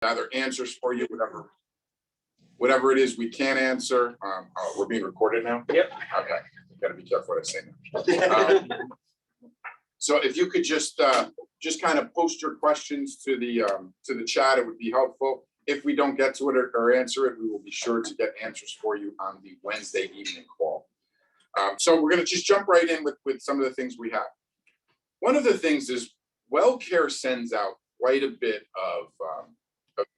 gather answers for you, whatever it is we can answer. We're being recorded now? Yep. Okay, gotta be careful what I say now. So if you could just kind of post your questions to the chat, it would be helpful. If we don't get to it or answer it, we will be sure to get answers for you on the Wednesday evening call. So we're gonna just jump right in with some of the things we have. One of the things is WellCare sends out quite a bit of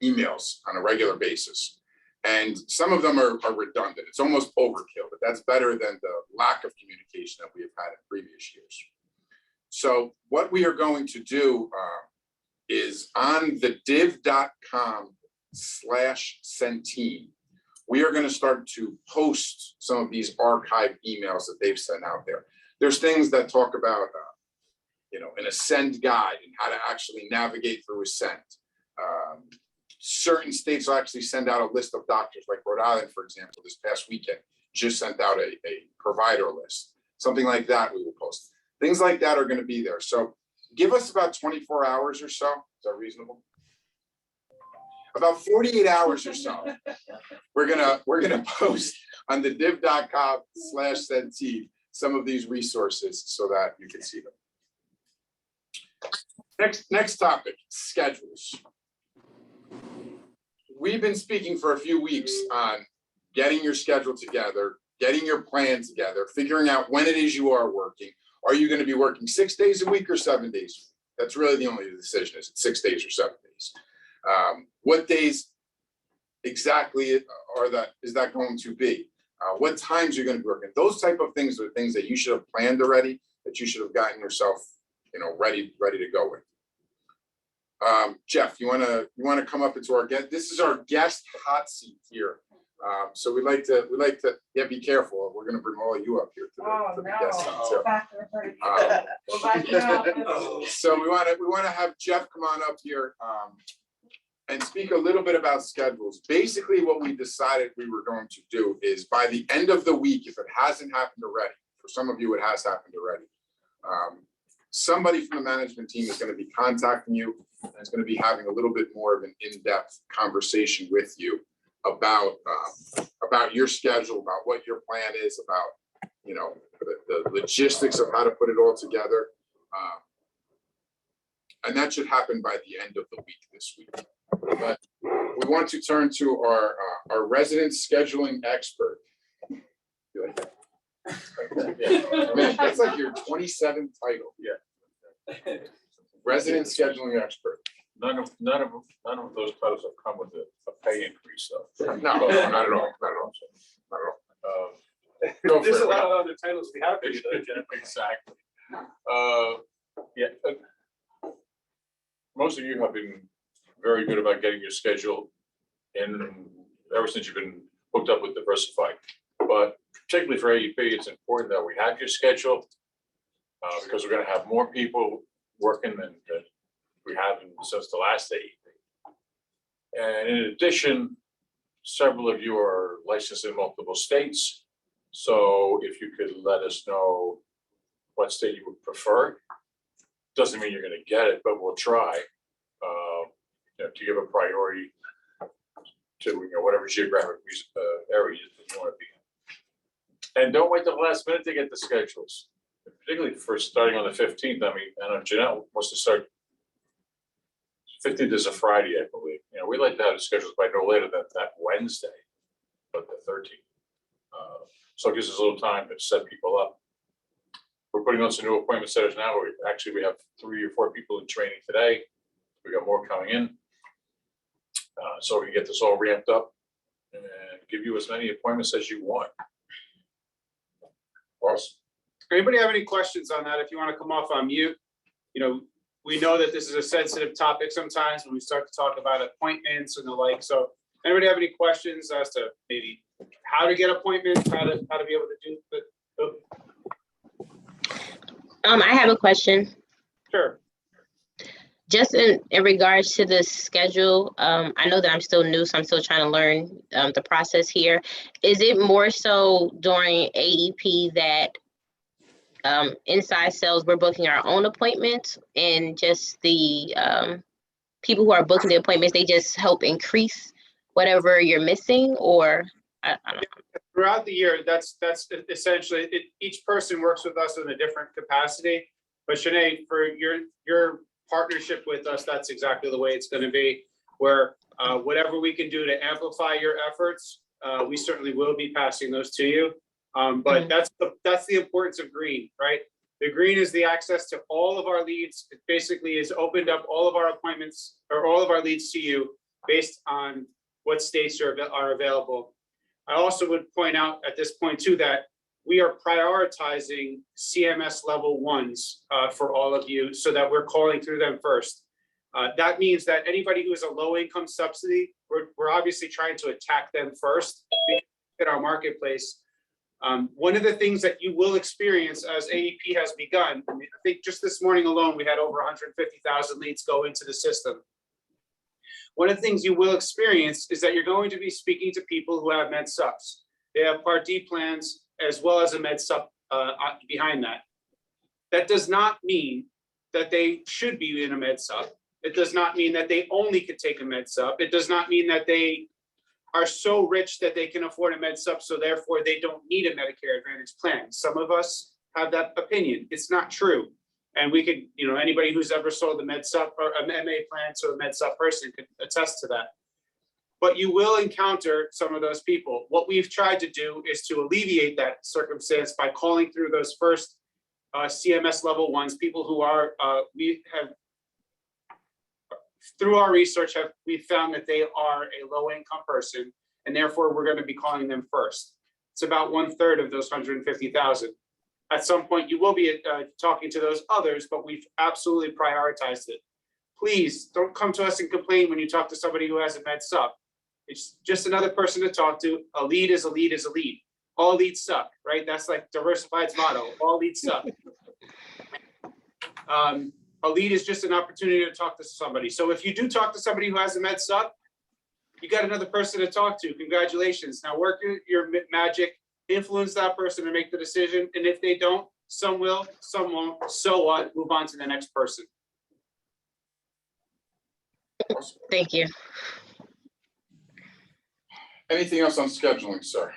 emails on a regular basis. And some of them are redundant. It's almost overkill, but that's better than the lack of communication that we have had in previous years. So what we are going to do is on the div.com/Centene, we are going to start to post some of these archived emails that they've sent out there. There's things that talk about, an Ascend guide and how to actually navigate through Ascend. Certain states will actually send out a list of doctors, like Rhode Island, for example, this past weekend, just sent out a provider list. Something like that we will post. Things like that are going to be there. So give us about 24 hours or so. Is that reasonable? About 48 hours or so. We're gonna post on the div.com/Centene some of these resources so that you can see them. Next topic, schedules. We've been speaking for a few weeks on getting your schedule together, getting your plan together, figuring out when it is you are working. Are you going to be working 6 days a week or 7 days? That's really the only decision, is it 6 days or 7 days? What days exactly is that going to be? What times you're going to be working? Those type of things are things that you should have planned already, that you should have gotten yourself, ready to go with. Jeff, you want to come up into our guest? This is our guest hot seat here. So we like to be careful. We're going to bring all of you up here to the guest seat too. So we want to have Jeff come on up here and speak a little bit about schedules. Basically, what we decided we were going to do is by the end of the week, if it hasn't happened already, for some of you it has happened already. Somebody from the management team is going to be contacting you and is going to be having a little bit more of an in-depth conversation with you about your schedule, about what your plan is, about the logistics of how to put it all together, and that should happen by the end of the week this week. But we want to turn to our resident scheduling expert. You like that? Yeah. That's like your 27th title. Yeah. Resident scheduling expert. None of those titles have come with a pay increase, though. No, not at all. Not at all. There's a lot of other titles we have. Exactly. Most of you have been very good about getting your schedule in ever since you've been hooked up with Diversified. But particularly for AEP, it's important that we have your schedule because we're going to have more people working than we have since the last AEP. And in addition, several of you are licensed in multiple states. So if you could let us know what state you would prefer. Doesn't mean you're going to get it, but we'll try to give a priority to whatever geographic area you want to be in. And don't wait till the last minute to get the schedules, particularly for starting on the 15th. I mean, I know Jeanette wants to start. 15th is a Friday, I believe. We like to have the schedules by no later than that Wednesday, but the 13th. So it gives us a little time to set people up. We're putting on some new appointment setters now. We have 3 or 4 people in training today. We got more coming in. So we can get this all ramped up and give you as many appointments as you want. Awesome. Anybody have any questions on that? If you want to come off on mute, we know that this is a sensitive topic sometimes when we start to talk about appointments and the like. So anybody have any questions as to maybe how to get appointments, how to be able to do I have a question. Sure. Just in regards to the schedule, I know that I'm still new, so I'm still trying to learn the process here. Is it more so during AEP that inside sales, we're booking our own appointments and just the people who are booking the appointments, they just help increase whatever you're missing, or I don't know. Throughout the year, that's essentially it. Each person works with us in a different capacity. But Sinead, for your partnership with us, that's exactly the way it's going to be. Where whatever we can do to amplify your efforts, we certainly will be passing those to you. But that's the importance of green, right? The green is the access to all of our leads. It basically has opened up all of our appointments or all of our leads to you based on what states are available. I also would point out at this point too that we are prioritizing CMS level ones for all of you so that we're calling through them first. That means that anybody who is a low income subsidy, we're obviously trying to attack them first in our marketplace. One of the things that you will experience as AEP has begun, I think just this morning alone, we had over 150,000 leads go into the system. One of the things you will experience is that you're going to be speaking to people who have med subs. They have Part D plans as well as a med sub behind that. That does not mean that they should be in a med sub. It does not mean that they only could take a med sub. It does not mean that they are so rich that they can afford a med sub, so therefore they don't need a Medicare Advantage plan. Some of us have that opinion. It's not true. And we could, anybody who's ever sold a med sub or a MA plan to a med sub person could attest to that. But you will encounter some of those people. What we've tried to do is to alleviate that circumstance by calling through those first CMS level ones, people who are, we have, through our research, we found that they are a low income person, and therefore we're going to be calling them first. It's about 1/3 of those 150,000. At some point, you will be talking to those others, but we've absolutely prioritized it. Please don't come to us and complain when you talk to somebody who has a med sub. It's just another person to talk to. A lead is a lead is a lead. All leads suck, right? That's like Diversified's motto. All leads suck. A lead is just an opportunity to talk to somebody. So if you do talk to somebody who has a med sub, you got another person to talk to. Congratulations. Now work your magic, influence that person to make the decision. And if they don't, some will, some won't. So what? Move on to the next person. Thank you. Anything else on scheduling, sir?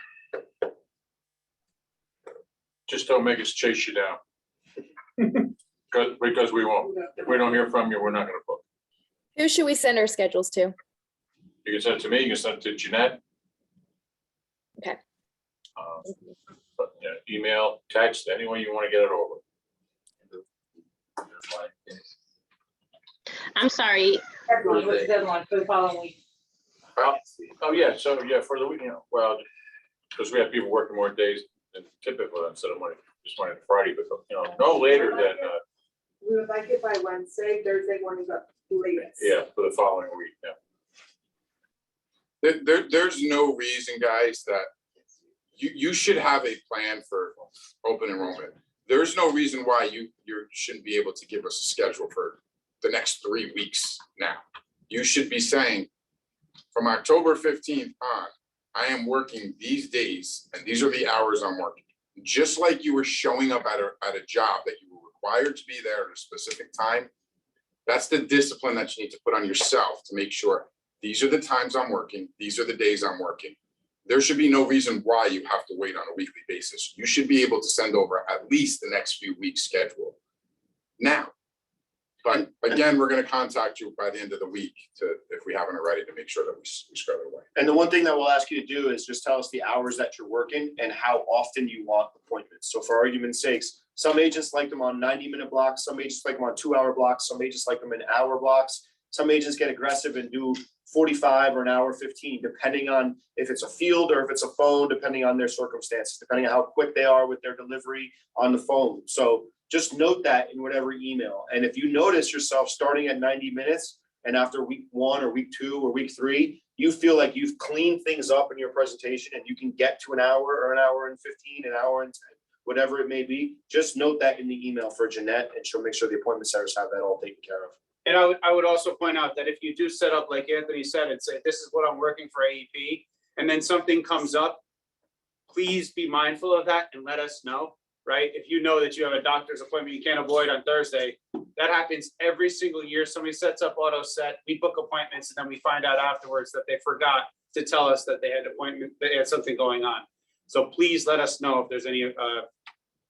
Just don't make us chase you down. Because we won't. If we don't hear from you, we're not gonna book. Who should we send our schedules to? You can send it to me, you can send it to Jeanette. Okay. But, yeah, email, text, any way you want to get it over. I'm sorry. Deadline, what's the deadline for the following week? Well, oh, yeah, so, yeah, for the week, well, because we have people working more days than typical instead of Monday, just Monday to Friday, but, no later than, We would like it by Wednesday, Thursday morning, but latest. yeah, for the following week, yeah. There's no reason, guys, that you should have a plan for open enrollment. There's no reason why you shouldn't be able to give us a schedule for the next 3 weeks now. You should be saying, from October 15th on, I am working these days, and these are the hours I'm working. Just like you were showing up at a job that you were required to be there at a specific time. That's the discipline that you need to put on yourself to make sure these are the times I'm working, these are the days I'm working. There should be no reason why you have to wait on a weekly basis. You should be able to send over at least the next few weeks' schedule now. But again, we're going to contact you by the end of the week if we haven't already, to make sure that we square it away. And the one thing that we'll ask you to do is just tell us the hours that you're working and how often you want appointments. So for argument's sakes, some agents like them on 90-minute blocks, some agents like them on 2-hour blocks, some agents like them in hour blocks. Some agents get aggressive and do 45 or an hour 15, depending on if it's a field or if it's a phone, depending on their circumstances, depending on how quick they are with their delivery on the phone. So just note that in whatever email. And if you notice yourself starting at 90 minutes and after week 1 or week 2 or week 3, you feel like you've cleaned things up in your presentation and you can get to an hour or an hour and 15, an hour and 10, whatever it may be, just note that in the email for Jeanette and she'll make sure the appointment centers have that all taken care of. And I would also point out that if you do set up, like Anthony said, and say, this is what I'm working for AEP, and then something comes up, please be mindful of that and let us know. right? If you know that you have a doctor's appointment you can't avoid on Thursday, that happens every single year. Somebody sets up auto set, we book appointments, and then we find out afterwards that they forgot to tell us that they had they had something going on. So please let us know if there's any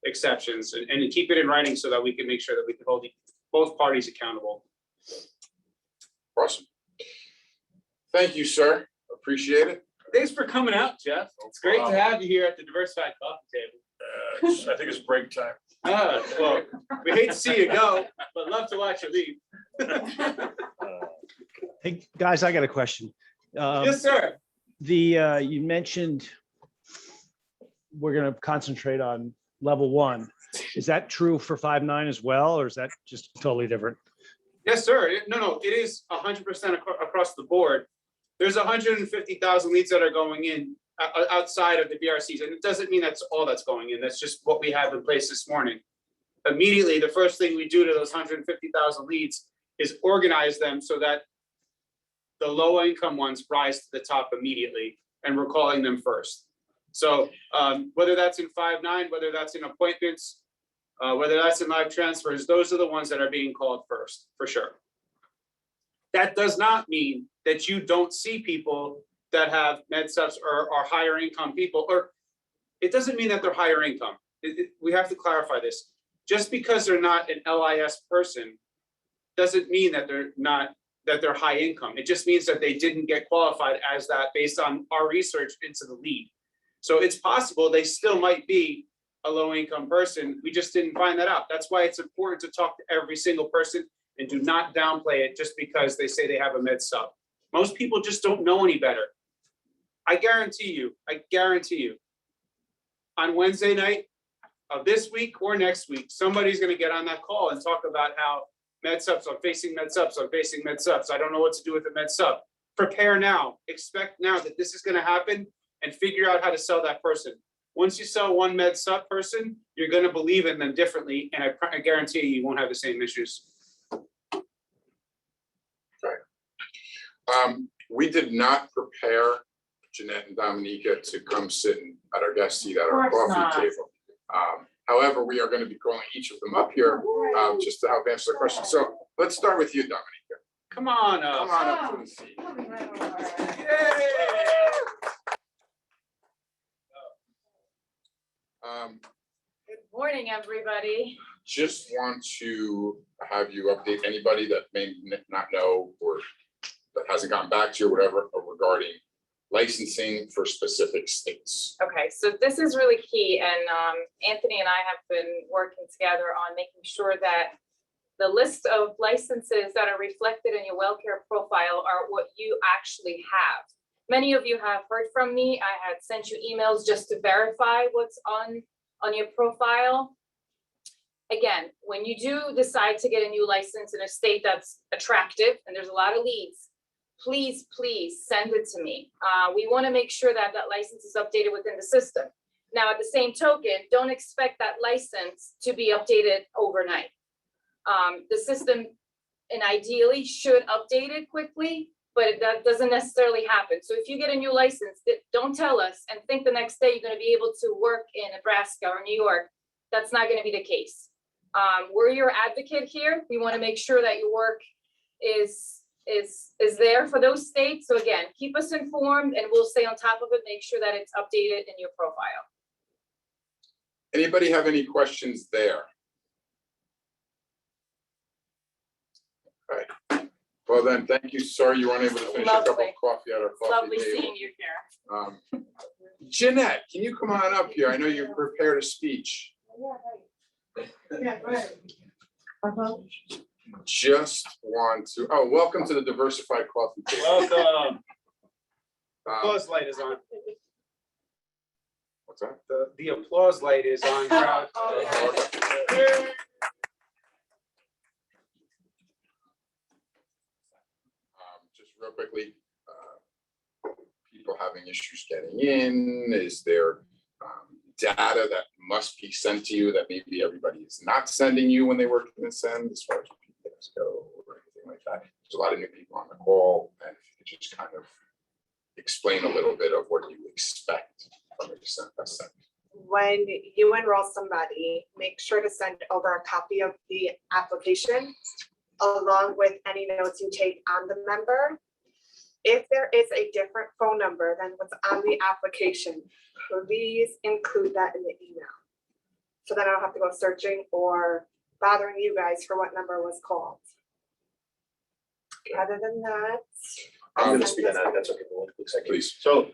exceptions and keep it in writing so that we can make sure that we can hold both parties accountable. Awesome. Thank you, sir. Appreciate it. Thanks for coming out, Jeff. It's great to have you here at the Diversified Coffee Table. I think it's break time. Well, we hate to see you go, but love to watch you leave. Hey, guys, I got a question. Yes, sir. You mentioned we're going to concentrate on level 1. Is that true for 5.9 as well, or is that just totally different? Yes, sir. No, it is 100% across the board. There's 150,000 leads that are going in outside of the BRCs, and it doesn't mean that's all that's going in. That's just what we have in place this morning. Immediately, the first thing we do to those 150,000 leads is organize them so that the low income ones rise to the top immediately, and we're calling them first. So whether that's in 5.9, whether that's in appointments, whether that's in live transfers, those are the ones that are being called first, for sure. That does not mean that you don't see people that have med subs or are higher income people, or it doesn't mean that they're higher income. We have to clarify this. Just because they're not an LIS person doesn't mean that they're high income. It just means that they didn't get qualified as that based on our research into the lead. So it's possible they still might be a low income person. We just didn't find that out. That's why it's important to talk to every single person and do not downplay it just because they say they have a med sub. Most people just don't know any better. I guarantee you, on Wednesday night of this week or next week, somebody's gonna get on that call and talk about how med subs, I'm facing med subs, I don't know what to do with the med sub. Prepare now, expect now that this is gonna happen and figure out how to sell that person. Once you sell one med sub person, you're gonna believe in them differently, and I guarantee you won't have the same issues. We did not prepare Jeanette and Dominica to come sit at our guest seat at our coffee table. However, we are going to be calling each of them up here just to help answer the question. So let's start with you, Dominica. Come on Come up. on up to the seat. Good morning, everybody. Just want to have you update anybody that may not know or that hasn't gotten back to you or whatever regarding licensing for specific states. Okay, so this is really key, and Anthony and I have been working together on making sure that the list of licenses that are reflected in your WellCare profile are what you actually have. Many of you have heard from me. I had sent you emails just to verify what's on your profile. Again, when you do decide to get a new license in a state that's attractive and there's a lot of leads, please send it to me. We want to make sure that that license is updated within the system. Now, at the same token, don't expect that license to be updated overnight. The system, and ideally, should update it quickly, but that doesn't necessarily happen. So if you get a new license, don't tell us and think the next day you're going to be able to work in Nebraska or New York. That's not going to be the case. We're your advocate here. We want to make sure that your work is there for those states. So again, keep us informed and we'll stay on top of it, make sure that it's updated in your profile. Anybody have any questions there? Okay. Well then, thank you. Sorry you weren't able to finish a cup of Lovely. coffee at our coffee Lovely table. seeing you here. Jeanette, can you come on up here? I know you prepared a speech. Yeah, right. Just want to, welcome to the Diversified Coffee Table. Welcome. Um, Applause light is on. What's that? The applause light is on. Just real quickly, people having issues getting in, is there data that must be sent to you that maybe everybody is not sending you when they were going to send as far as PDFs go or anything like that? There's a lot of new people on the call, and if you could just kind of explain a little bit of what you expect from a sent. when you enroll somebody, make sure to send over a copy of the application along with any notes you take on the member. If there is a different phone number than what's on the application, please include that in the email. So then I don't have to go searching or bothering you guys for what number was called. Other than that. I'm gonna speak on that, that's okay, for 1 quick second. Please. So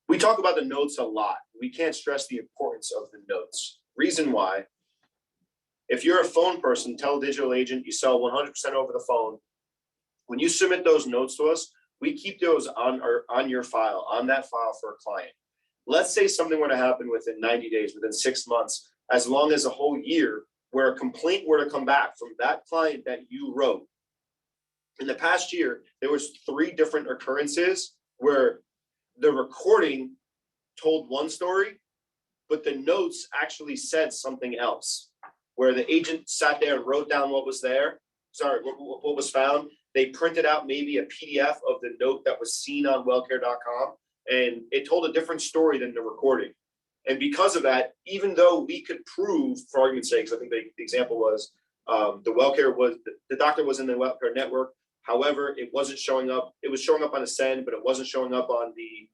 we talk about the notes a lot. We can't stress the importance of the notes. Reason why, if you're a phone person, tell a digital agent you sell 100% over the phone. When you submit those notes to us, we keep those on your file, on that file for a client. Let's say something were to happen within 90 days, within 6 months, as long as a whole year, where a complaint were to come back from that client that you wrote. In the past year, there was 3 different occurrences where the recording told one story, but the notes actually said something else, where the agent sat there and wrote down what was there. Sorry, what was found. They printed out maybe a PDF of the note that was seen on wellcare.com, and it told a different story than the recording. And because of that, even though we could prove, for argument's sake, 'cause I think the example was the doctor was in the Wellcare network. However, it wasn't showing up. It was showing up on Ascend, but it wasn't showing up on the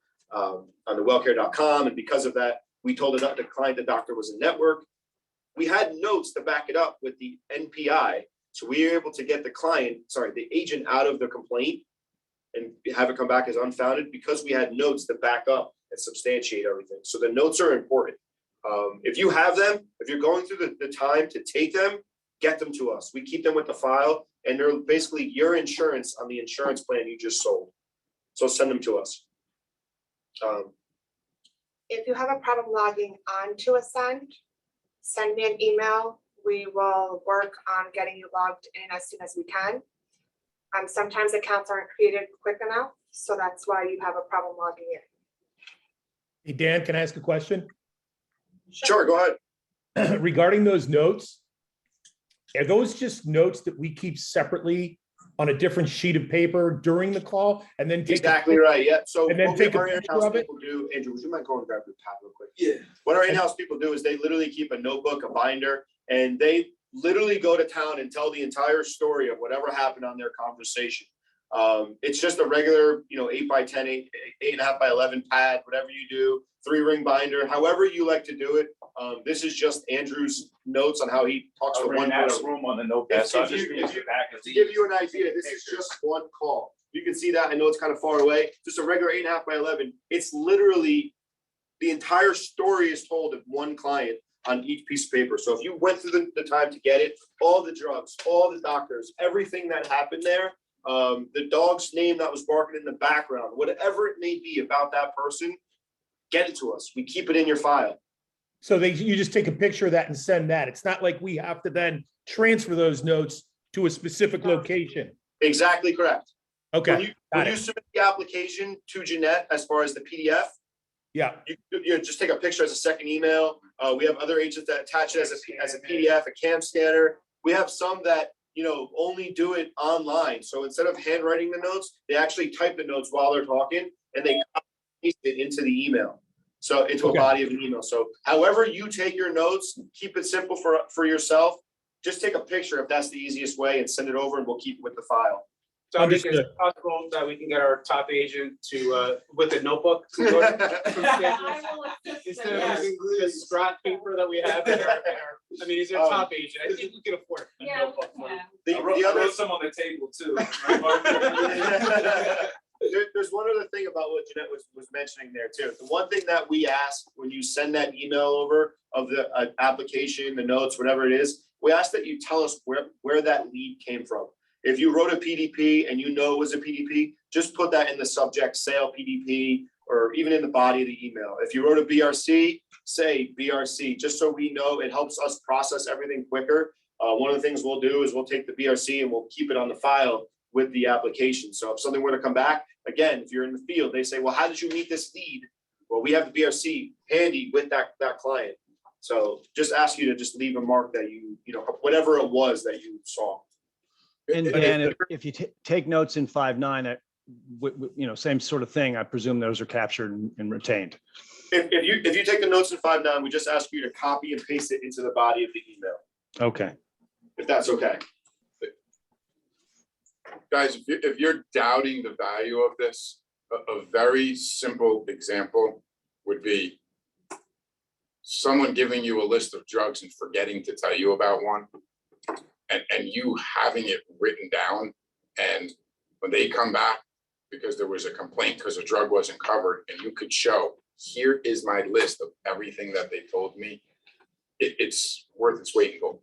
wellcare.com. And because of that, we told the client the doctor was in network. We had notes to back it up with the NPI. So we were able to get the agent out of the complaint and have it come back as unfounded because we had notes to back up and substantiate everything. So the notes are important. If you have them, if you're going through the time to take them, get them to us. We keep them with the file, and they're basically your insurance on the insurance plan you just sold. So send them to us. If you have a problem logging on to Ascend, send me an email. We will work on getting you logged in as soon as we can. Sometimes accounts aren't created quick enough, so that's why you have a problem logging in. Hey, Dan, can I ask a question? Sure, go ahead. Regarding those notes, are those just notes that we keep separately on a different sheet of paper during the call and then take? Exactly right, yeah. So And then what take a our picture in-house of it? people do, Andrew, would you mind going and grab your pad real quick? Yeah. What our in-house people do is they literally keep a notebook, a binder, and they literally go to town and tell the entire story of whatever happened on their conversation. It's just a regular, 8x10, 8.5 by 11 pad, whatever you do, 3-ring binder, however you like to do it. This is just Andrew's notes on how he talks to one person. Room on the notepad, so I'll just use the To give you an idea, this is just one call. You can see that. I know it's kind of far away. Just a regular 8.5 by 11. It's literally the entire story is told of one client on each piece of paper. So if you went through the time to get it, all the drugs, all the doctors, everything that happened there, the dog's name that was barking in the background, whatever it may be about that person, get it to us. We keep it in your file. So you just take a picture of that and send that. It's not like we have to then transfer those notes to a specific location. Exactly correct. Okay. When you submit the application to Jeanette, as far as the PDF, Yeah. you just take a picture as a second email. We have other agents that attach it as a PDF, a cam scanner. We have some that, only do it online. So instead of handwriting the notes, they actually type the notes while they're talking and they paste it into the email. So into a body of an email. So however you take your notes, keep it simple for yourself. Just take a picture if that's the easiest way and send it over and we'll keep it with the file. Dominic, is it possible that we can get our top agent to, with a notebook? Instead of using the scrap paper that we have in our, he's our top agent. I think we can afford a notebook. The other wrote some on the table too. There's one other thing about what Jeanette was mentioning there too. The one thing that we ask when you send that email over of the application, the notes, whatever it is, we ask that you tell us where that lead came from. If you wrote a PDP and it was a PDP, just put that in the subject, sale PDP, or even in the body of the email. If you wrote a BRC, say BRC, just so we know. It helps us process everything quicker. One of the things we'll do is we'll take the BRC and we'll keep it on the file with the application. So if something were to come back, again, if you're in the field, they say, well, how did you meet this lead? Well, we have the BRC handy with that client. So just ask you to just leave a mark that whatever it was that you saw. And if you take notes in 5.9, same sort of thing, I presume those are captured and retained. If you take the notes in 5.9, we just ask you to copy and paste it into the body of the email, Okay. if that's okay. Guys, if you're doubting the value of this, a very simple example would be someone giving you a list of drugs and forgetting to tell you about one, and you having it written down, and when they come back because there was a complaint because a drug wasn't covered, and you could show, here is my list of everything that they told me, it's worth its weight in gold.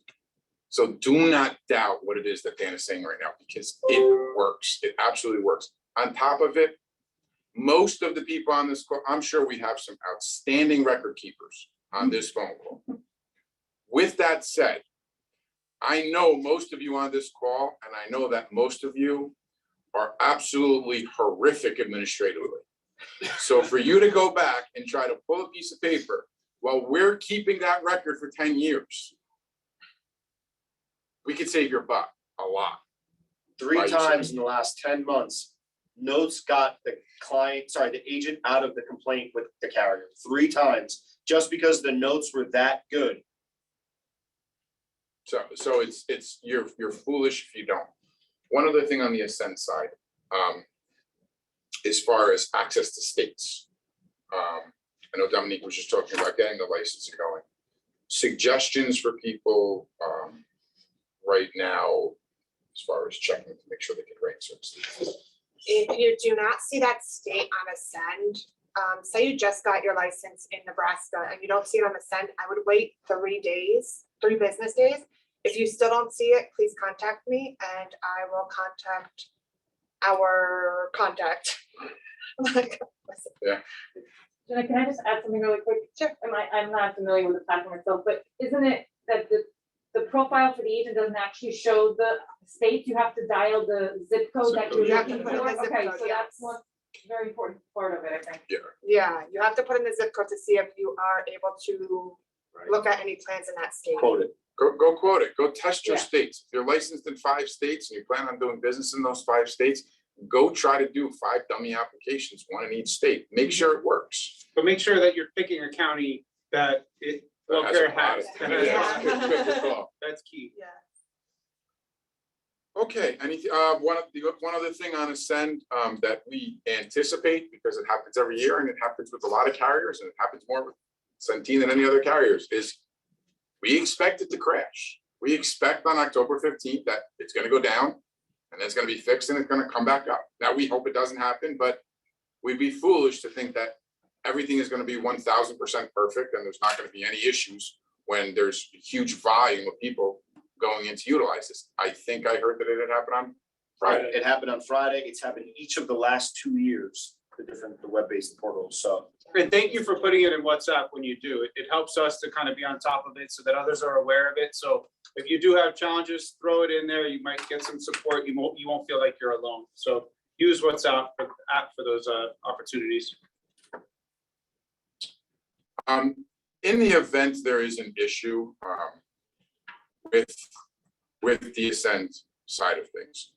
So do not doubt what it is that Dan is saying right now, because it works. It absolutely works. On top of it, most of the people on this call, I'm sure we have some outstanding record keepers on this phone call. With that said, I know most of you on this call, and I know that most of you are absolutely horrific administratively. So for you to go back and try to pull a piece of paper while we're keeping that record for 10 years, we could save your butt a lot. 3 times in the last 10 months, notes got the agent out of the complaint with the carrier 3 times, just because the notes were that good. So it's you're foolish if you don't. One other thing on the Ascend side, as far as access to states, I know Dominique was just talking about getting the licensing going. Suggestions for people right now, as far as checking to make sure they get rank services. If you do not see that state on Ascend, say you just got your license in Nebraska and you don't see it on Ascend, I would wait 3 business days. If you still don't see it, please contact me and I will contact our contact. Yeah. Jenna, can I just add something really quick? Sure. I'm not familiar with the platform itself, but isn't it that the profile for the agent doesn't actually show the states? You have to dial the zip code that you're You have to looking put in for? the zip Okay, code, so yes. that's one very important part of it, I think. Yeah, you have to put in the zip code to see if you are able to look at any plans in that state. Quote it. Go quote it. Go test your Yeah. states. If you're licensed in 5 states and you plan on doing business in those 5 states, go try to do 5 dummy applications, 1 in each state. Make sure it works. But make sure that you're picking a county that it, welfare has. Yeah. Good call. That's key. Yeah. Okay, one other thing on Ascend that we anticipate, because it happens every year and it happens with a lot of carriers and it happens more with Centene than any other carriers, is we expect it to crash. We expect on October 15th that it's gonna go down and then it's gonna be fixed and it's gonna come back up. Now, we hope it doesn't happen, but we'd be foolish to think that everything is gonna be 1000% perfect and there's not gonna be any issues when there's a huge volume of people going in to utilize this. I think I heard that it had happened on Friday. It happened on Friday. It's happened each of the last 2 years, the web-based portals, so. And thank you for putting it in WhatsApp when you do. It helps us to kind of be on top of it so that others are aware of it. So if you do have challenges, throw it in there. You might get some support. You won't feel like you're alone. So use WhatsApp for those opportunities. In the event there is an issue with the Ascend side of things,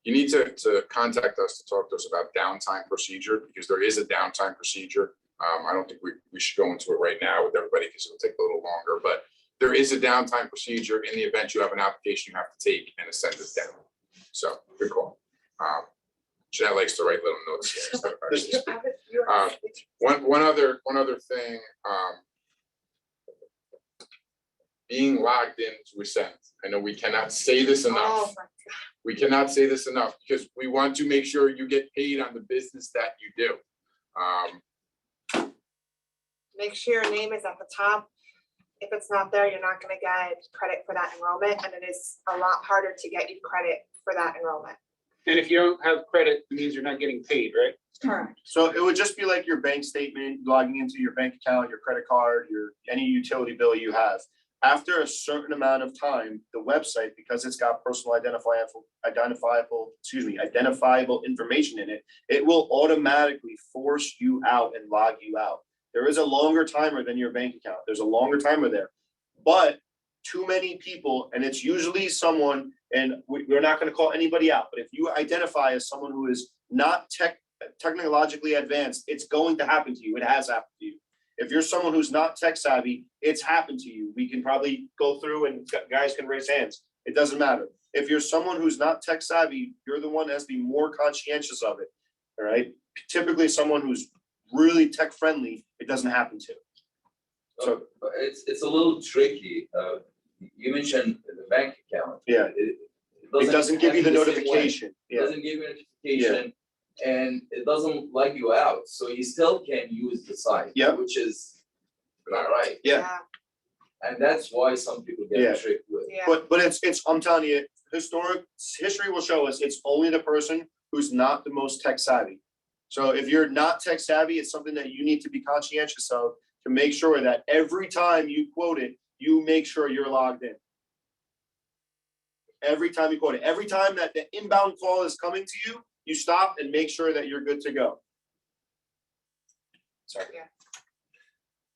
you need to contact us to talk to us about downtime procedure, because there is a downtime procedure. I don't think we should go into it right now with everybody because it'll take a little longer, but there is a downtime procedure in the event you have an application you have to take and Ascend is down. So good call. Jeanette likes to write little notes here instead of actually speaking. One other thing, being logged into Ascend. I know we cannot say this Oh enough. my We cannot say this enough because we want to make sure you get paid on the business that you do. Make sure your name is at the top. If it's not there, you're not gonna get credit for that enrollment, and it is a lot harder to get you credit for that enrollment. And if you don't have credit, it means you're not getting paid, right? Correct. So it would just be like your bank statement, logging into your bank account, your credit card, any utility bill you have. After a certain amount of time, the website, because it's got personal identifiable information in it, it will automatically force you out and log you out. There is a longer timer than your bank account. There's a longer timer there. But too many people, and it's usually someone, and we're not going to call anybody out, but if you identify as someone who is not tech technologically advanced, it's going to happen to you. It has happened to you. If you're someone who's not tech savvy, it's happened to you. We can probably go through and guys can raise hands. It doesn't matter. If you're someone who's not tech savvy, you're the one that has to be more conscientious of it. All right. Typically someone who's really tech friendly, it doesn't happen to. So It's a little tricky. You mentioned the bank account. yeah, it doesn't give you the happen same way. notification. It Yeah. doesn't give you notification and it doesn't log you out. So you still can use the site. Yeah. Which is not right. Yeah. And that's why some people Yeah. get tricked with. Yeah. But it's, I'm telling you, history will show us it's only the person who's not the most tech savvy. So if you're not tech savvy, it's something that you need to be conscientious of to make sure that every time you quote it, you make sure you're logged in. Every time you quote it, every time that the inbound call is coming to you, you stop and make sure that you're good to go. Sorry.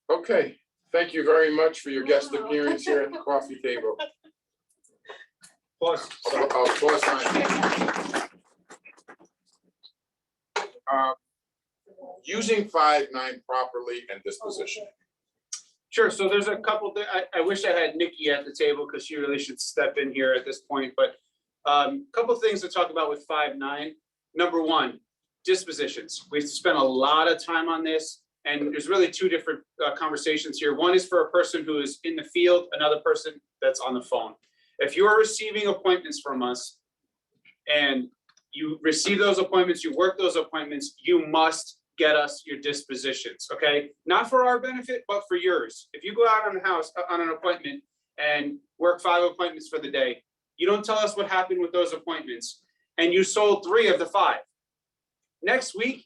Okay, thank you very much for your guest appearance here at the coffee table. Plus, Plus sign. Using 5.9 properly and disposition. sure, so there's a couple, I wish I had Nikki at the table because she really should step in here at this point, but couple things to talk about with 5.9. Number one, dispositions. We've spent a lot of time on this, and there's really two different conversations here. One is for a person who is in the field, another person that's on the phone. If you are receiving appointments from us and you receive those appointments, you work those appointments, you must get us your dispositions, okay? Not for our benefit, but for yours. If you go out on the house, on an appointment and work 5 appointments for the day, you don't tell us what happened with those appointments, and you sold 3 of the 5. Next week,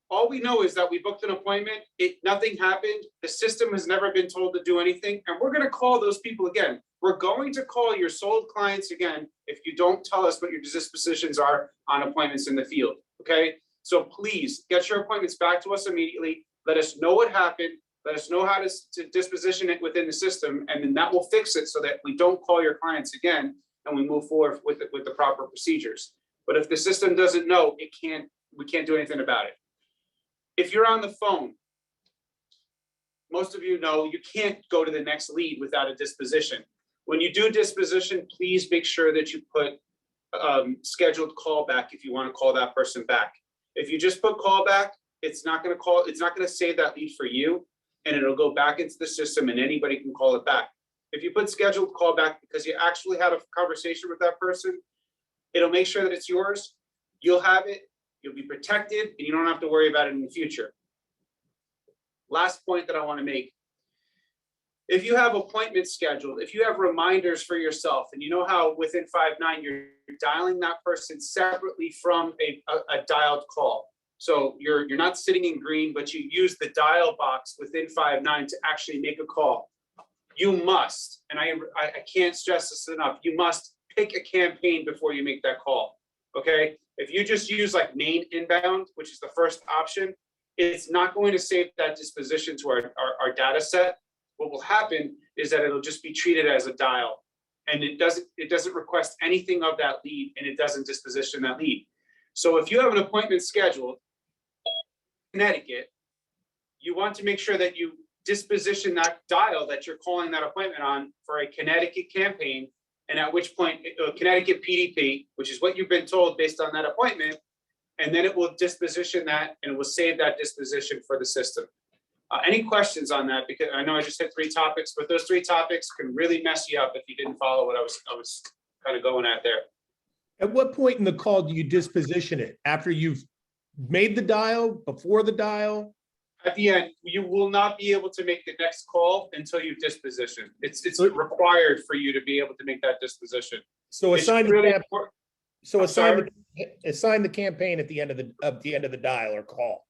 all we know is that we booked an appointment, nothing happened, the system has never been told to do anything, and we're gonna call those people again. We're going to call your sold clients again if you don't tell us what your dispositions are on appointments in the field, okay? So please get your appointments back to us immediately. Let us know what happened. Let us know how to disposition it within the system, and then that will fix it so that we don't call your clients again and we move forward with the proper procedures. But if the system doesn't know, we can't do anything about it. If you're on the phone, most of you know you can't go to the next lead without a disposition. When you do disposition, please make sure that you put scheduled callback if you want to call that person back. If you just put callback, it's not going to save that lead for you, and it'll go back into the system and anybody can call it back. If you put scheduled callback because you actually had a conversation with that person, it'll make sure that it's yours. You'll have it, you'll be protected, and you don't have to worry about it in the future. Last point that I want to make. If you have appointments scheduled, if you have reminders for yourself, and you know how within 5.9 you're dialing that person separately from a dialed call. So you're not sitting in green, but you use the dial box within 5.9 to actually make a call. You must, and I can't stress this enough, you must pick a campaign before you make that call, okay? If you just use like main inbound, which is the first option, it's not going to save that disposition to our data set. What will happen is that it'll just be treated as a dial, and it doesn't request anything of that lead, and it doesn't disposition that lead. So if you have an appointment scheduled in Connecticut, you want to make sure that you disposition that dial that you're calling that appointment on for a Connecticut campaign, and at which point Connecticut PDP, which is what you've been told based on that appointment, and then it will disposition that and it will save that disposition for the system. Any questions on that? Because I know I just hit 3 topics, but those 3 topics can really mess you up if you didn't follow what I was kind of going at there. At what point in the call do you disposition it? After you've made the dial, before the dial? At the end, you will not be able to make the next call until you disposition. It's required for you to be able to make that disposition. So It's assign really the important. so I'm assign the campaign at the end of the dial or call.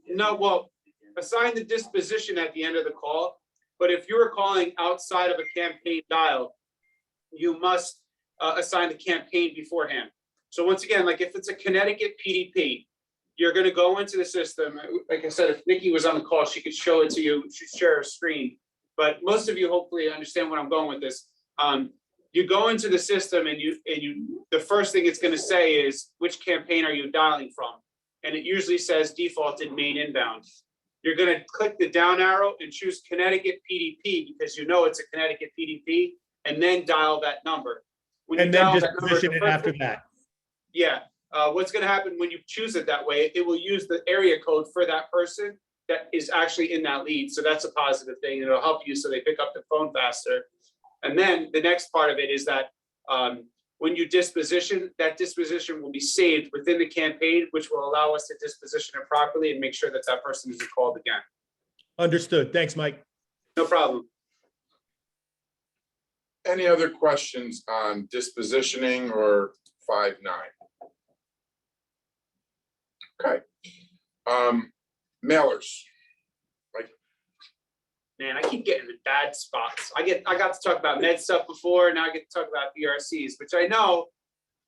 No, well, assign the disposition at the end of the call, but if you're calling outside of a campaign dial, you must assign the campaign beforehand. So once again, like if it's a Connecticut PDP, you're gonna go into the system. Like I said, if Nikki was on the call, she could show it to you, she'd share a screen. But most of you hopefully understand where I'm going with this. you go into the system and the first thing it's gonna say is, which campaign are you dialing from? And it usually says defaulted main inbound. You're gonna click the down arrow and choose Connecticut PDP because you know it's a Connecticut PDP, and then dial that number. When you And then dial just that number, position the it first after thing- that. Yeah, what's gonna happen when you choose it that way, it will use the area code for that person that is actually in that lead. So that's a positive thing. It'll help you so they pick up the phone faster. And then the next part of it is that when you disposition, that disposition will be saved within the campaign, which will allow us to disposition it properly and make sure that that person isn't called again. Understood. Thanks, Mike. No problem. Any other questions on dispositioning or 5.9? Okay. Mailers. Man, I keep getting the bad spots. I got to talk about med stuff before, now I get to talk about BRCs, which I know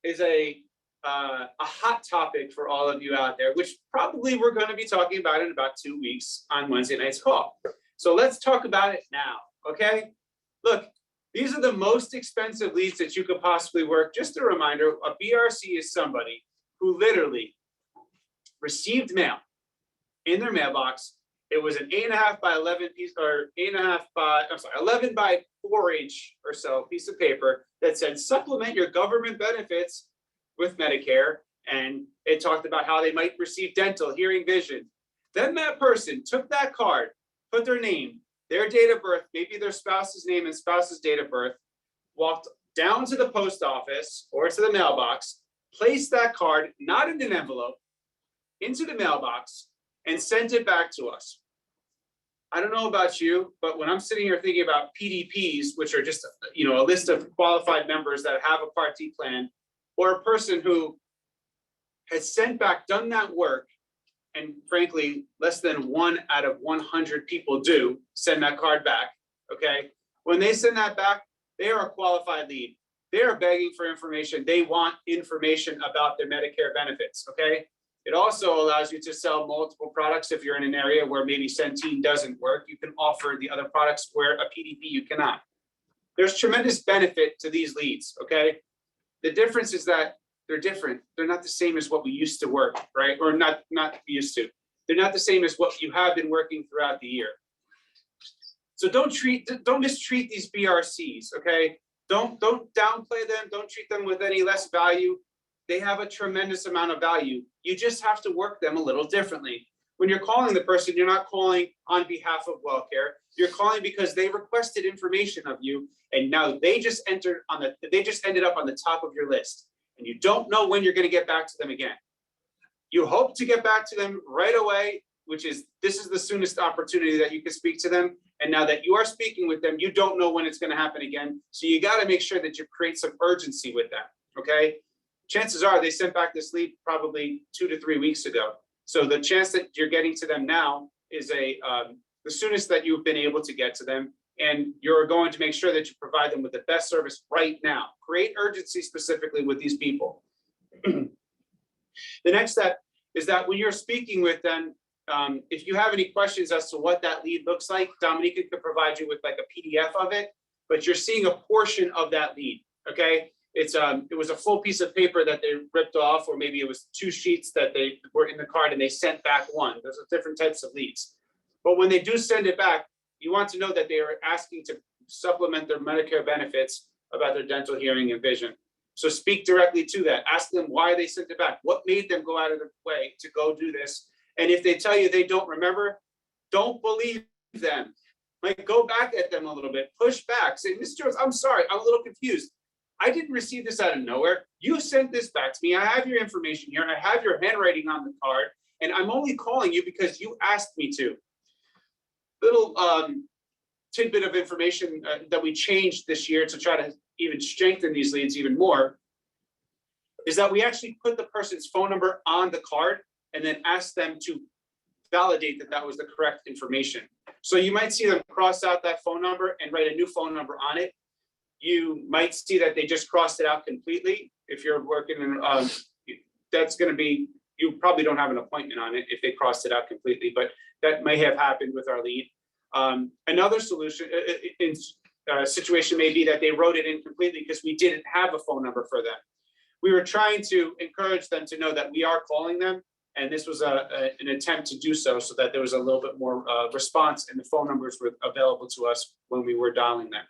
is a hot topic for all of you out there, which probably we're going to be talking about in about 2 weeks on Wednesday night's call. So let's talk about it now, okay? Look, these are the most expensive leads that you could possibly work. Just a reminder, a BRC is somebody who literally received mail in their mailbox. It was an 8.5 by 11 piece, or 11 by 4-inch or so piece of paper that said supplement your government benefits with Medicare. And it talked about how they might receive dental, hearing, vision. Then that person took that card, put their name, their date of birth, maybe their spouse's name and spouse's date of birth, walked down to the post office or to the mailbox, placed that card, not in an envelope, into the mailbox, and sent it back to us. I don't know about you, but when I'm sitting here thinking about PDPs, which are just, a list of qualified members that have a Part D plan, or a person who has sent back, done that work, and frankly, less than 1 out of 100 people do send that card back, okay? When they send that back, they are a qualified lead. They are begging for information. They want information about their Medicare benefits, okay? It also allows you to sell multiple products. If you're in an area where maybe Centene doesn't work, you can offer the other products where a PDP you cannot. There's tremendous benefit to these leads, okay? The difference is that they're different. They're not the same as what we used to work, right? Or not used to. They're not the same as what you have been working throughout the year. So don't mistreat these BRCs, okay? Don't downplay them. Don't treat them with any less value. They have a tremendous amount of value. You just have to work them a little differently. When you're calling the person, you're not calling on behalf of WellCare. You're calling because they requested information of you, and now they just ended up on the top of your list, and you don't know when you're going to get back to them again. You hope to get back to them right away, this is the soonest opportunity that you can speak to them. And now that you are speaking with them, you don't know when it's going to happen again. So you got to make sure that you create some urgency with them. Okay. Chances are they sent back this lead probably 2 to 3 weeks ago. So the chance that you're getting to them now is the soonest that you've been able to get to them. And you're going to make sure that you provide them with the best service right now. Create urgency specifically with these people. The next step is that when you're speaking with them, if you have any questions as to what that lead looks like, Dominica could provide you with like a PDF of it, but you're seeing a portion of that lead, okay? It was a full piece of paper that they ripped off, or maybe it was 2 sheets that they were in the card and they sent back one. Those are different types of leads. But when they do send it back, you want to know that they are asking to supplement their Medicare benefits about their dental, hearing, and vision. So speak directly to that. Ask them why they sent it back. What made them go out of their way to go do this? And if they tell you they don't remember, don't believe them. Like, go back at them a little bit, push back, say, Mr. Jones, I'm sorry, I'm a little confused. I didn't receive this out of nowhere. You sent this back to me. I have your information here. I have your handwriting on the card, and I'm only calling you because you asked me to. Little tidbit of information that we changed this year to try to even strengthen these leads even more is that we actually put the person's phone number on the card and then ask them to validate that that was the correct information. So you might see them cross out that phone number and write a new phone number on it. You might see that they just crossed it out completely. If you're working in, that's going to be, you probably don't have an appointment on it if they crossed it out completely, but that may have happened with our lead. Another solution, situation may be that they wrote it in completely because we didn't have a phone number for them. We were trying to encourage them to know that we are calling them, and this was an attempt to do so that there was a little bit more response and the phone numbers were available to us when we were dialing them.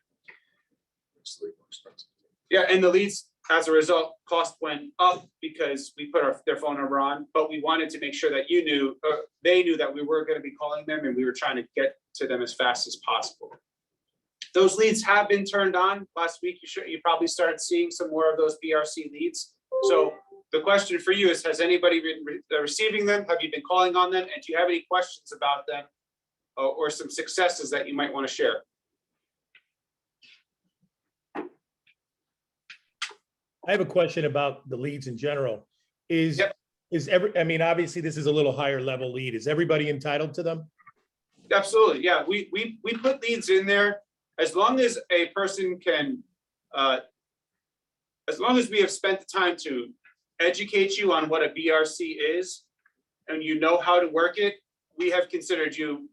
Yeah, and the leads, as a result, cost went up because we put their phone number on, but we wanted to make sure that you knew, they knew that we were going to be calling them and we were trying to get to them as fast as possible. Those leads have been turned on. Last week, you probably started seeing some more of those BRC leads. So the question for you is, has anybody been receiving them? Have you been calling on them? And do you have any questions about them or some successes that you might want to share? I have a question about the leads in general. Yep. I mean, obviously this is a little higher level lead. Is everybody entitled to them? Absolutely, yeah. We put leads in there as long as a person can, as long as we have spent the time to educate you on what a BRC is and you know how to work it, we have considered you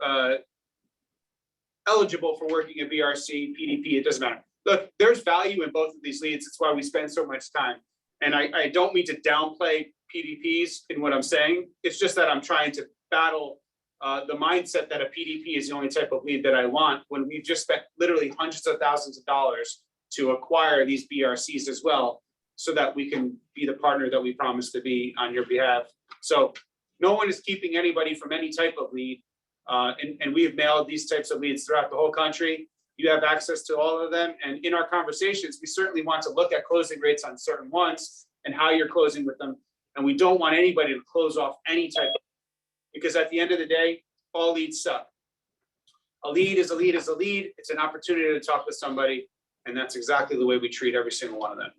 eligible for working a BRC, PDP, it doesn't matter. Look, there's value in both of these leads. It's why we spend so much time. And I don't mean to downplay PDPs in what I'm saying. It's just that I'm trying to battle the mindset that a PDP is the only type of lead that I want, when we've just spent literally hundreds of thousands of dollars to acquire these BRCs as well, so that we can be the partner that we promised to be on your behalf. So no one is keeping anybody from any type of lead. And we have mailed these types of leads throughout the whole country. You have access to all of them. And in our conversations, we certainly want to look at closing rates on certain ones and how you're closing with them. And we don't want anybody to close off any type of, because at the end of the day, all leads suck. A lead is a lead is a lead. It's an opportunity to talk with somebody. And that's exactly the way we treat every single one of them.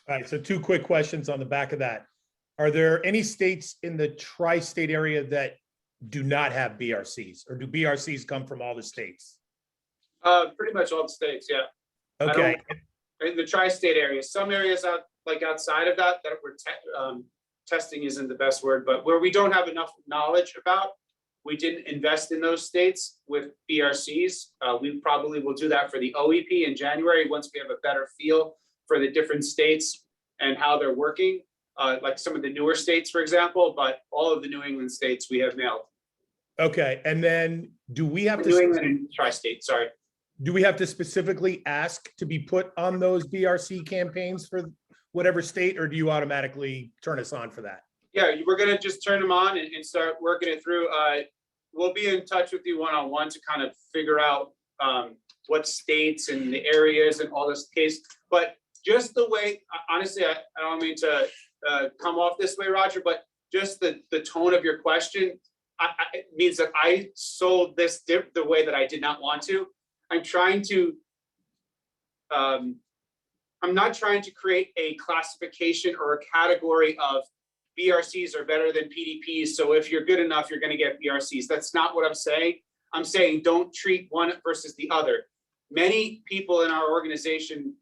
All right, so two quick questions on the back of that. Are there any states in the tri-state area that do not have BRCs, or do BRCs come from all the states? Pretty much all the states, yeah. Okay, In the tri-state areas, some areas outside of that we're testing isn't the best word, but where we don't have enough knowledge about, we didn't invest in those states with BRCs. We probably will do that for the OEP in January, once we have a better feel for the different states and how they're working, like some of the newer states, for example, but all of the New England states we have mailed. okay, and then do we have New to, England and tri-state, sorry. do we have to specifically ask to be put on those BRC campaigns for whatever state, or do you automatically turn us on for that? Yeah, we're gonna just turn them on and start working it through. We'll be in touch with you one-on-one to kind of figure out what states and the areas and all this case. But just the way, honestly, I don't mean to come off this way, Roger, but just the tone of your question, it means that I sold this the way that I did not want to. I'm trying to, I'm not trying to create a classification or a category of BRCs are better than PDPs. So if you're good enough, you're going to get BRCs. That's not what I'm saying. I'm saying don't treat one versus the other. Many people in our organization,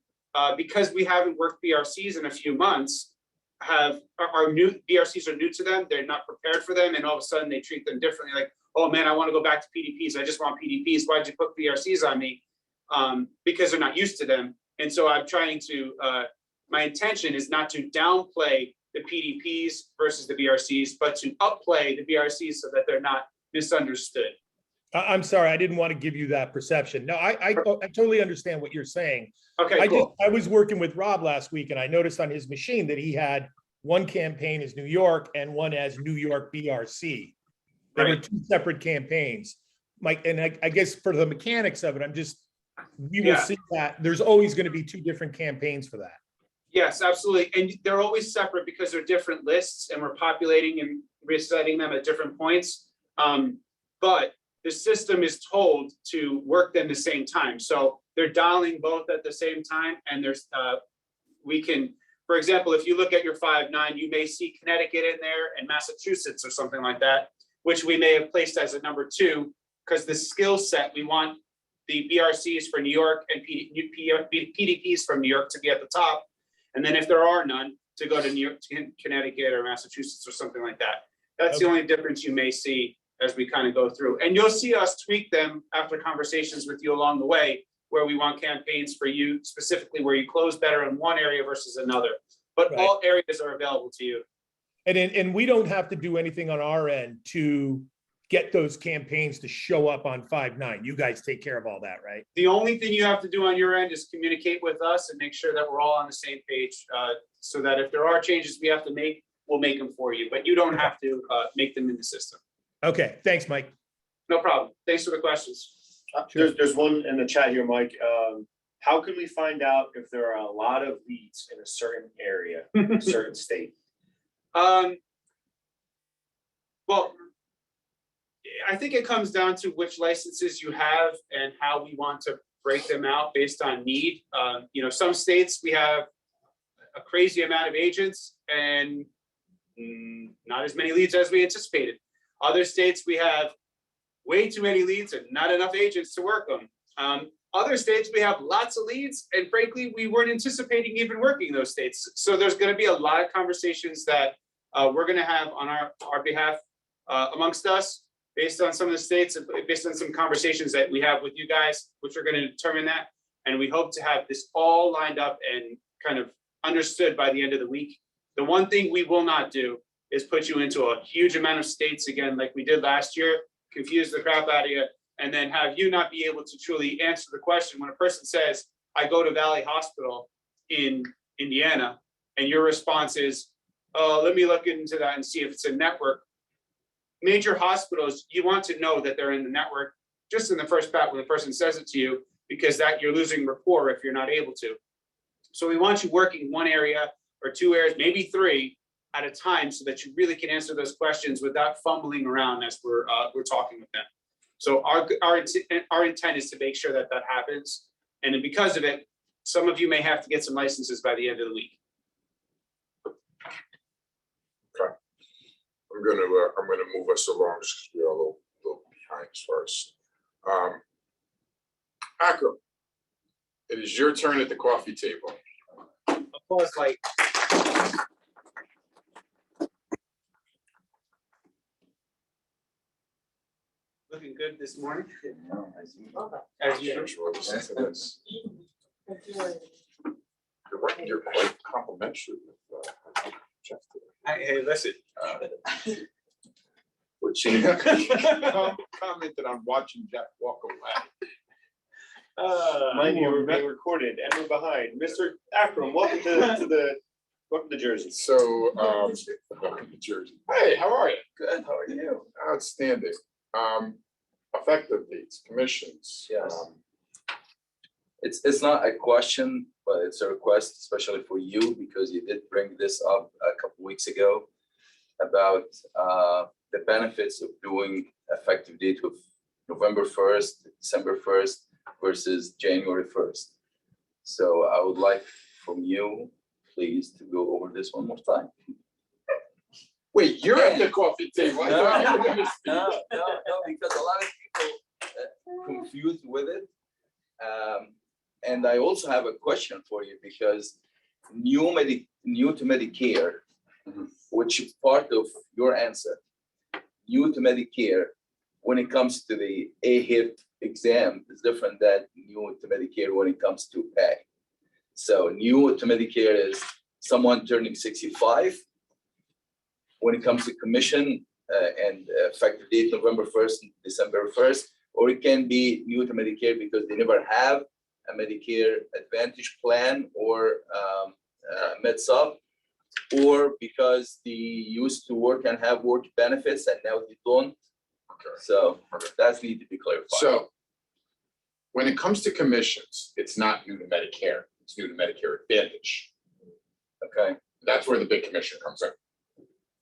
because we haven't worked BRCs in a few months, are new. BRCs are new to them. They're not prepared for them, and all of a sudden they treat them differently. Like, oh man, I want to go back to PDPs. I just want PDPs. Why'd you put BRCs on me? Because they're not used to them. And so I'm trying to. My intention is not to downplay the PDPs versus the BRCs, but to upplay the BRCs so that they're not misunderstood. I'm sorry, I didn't want to give you that perception. No, I totally understand what you're saying. Okay, cool. I was working with Rob last week, and I noticed on his machine that he had one campaign as New York and one as New York BRC. There were two separate campaigns. Mike, and I guess for the mechanics of it, we will see that there's always going to be two different campaigns for that. Yes, absolutely. And they're always separate because they're different lists and we're populating and resetting them at different points. But the system is told to work them the same time. So they're dialing both at the same time. And there's, we can, for example, if you look at your 5.9, you may see Connecticut in there and Massachusetts or something like that, which we may have placed as a number 2, because the skill set, we want the BRCs for New York and PDPs from New York to be at the top. And then if there are none, to go to New York, to Connecticut or Massachusetts or something like that. That's the only difference you may see as we kind of go through. And you'll see us tweak them after conversations with you along the way where we want campaigns for you, specifically where you close better in one area versus another. But Right. all areas are available to you. And we don't have to do anything on our end to get those campaigns to show up on 5/9. You guys take care of all that, right? The only thing you have to do on your end is communicate with us and make sure that we're all on the same page, so that if there are changes we have to make, we'll make them for you, but you don't have to make them in the system. Okay, thanks, Mike. No problem. Thanks for the questions. There's one in the chat here, Mike. How can we find out if there are a lot of leads in a certain area, a certain state? Well, I think it comes down to which licenses you have and how we want to break them out based on need. Some states we have a crazy amount of agents and not as many leads as we anticipated. Other states we have way too many leads and not enough agents to work them. Other states we have lots of leads and frankly, we weren't anticipating even working those states. So there's going to be a lot of conversations that we're going to have on our behalf amongst us based on some of the states, based on some conversations that we have with you guys, which are going to determine that. And we hope to have this all lined up and kind of understood by the end of the week. The one thing we will not do is put you into a huge amount of states again, like we did last year, confuse the crap out of you, and then have you not be able to truly answer the question. When a person says, I go to Valley Hospital in Indiana, and your response is, oh, let me look into that and see if it's a network. Major hospitals, you want to know that they're in the network just in the first pat when the person says it to you, because that you're losing rapport if you're not able to. So we want you working one area or two areas, maybe three at a time, so that you really can answer those questions without fumbling around as we're talking with them. So our intent is to make sure that that happens. And then because of it, some of you may have to get some licenses by the end of the week. Okay. I'm gonna move us along just because we are a little behind as far as. Akram, it is your turn at the coffee table. Applause light. Looking good this morning. As usual. Listen to this. You're quite complimentary with Jeff today. Hey, listen. Which commented on watching Jeff walk away. Mind you, we're being recorded and we're behind. Mr. Akram, welcome to Jersey. So, welcome to Jersey. Hey, how are you? Good, how are you? Outstanding. Effective dates, commissions. Yes. It's not a question, but it's a request, especially for you, because you did bring this up a couple weeks ago about the benefits of doing effective date of November 1st, December 1st versus January 1st. So I would like from you, please, to go over this one more time. Wait, you're at the coffee table. No, because a lot of people confused with it. And I also have a question for you, because new to Medicare, which is part of your answer, new to Medicare, when it comes to the AEP exam, is different than new to Medicare when it comes to pay. So new to Medicare is someone turning 65. When it comes to commission and effective date November 1st and December 1st, or it can be new to Medicare because they never have a Medicare Advantage plan or Med-Sup, or because they used to work and have work benefits and now they don't. Okay. So that's need to be clarified. So when it comes to commissions, it's not new to Medicare, it's new to Medicare Advantage. Okay, That's where the big commission comes in.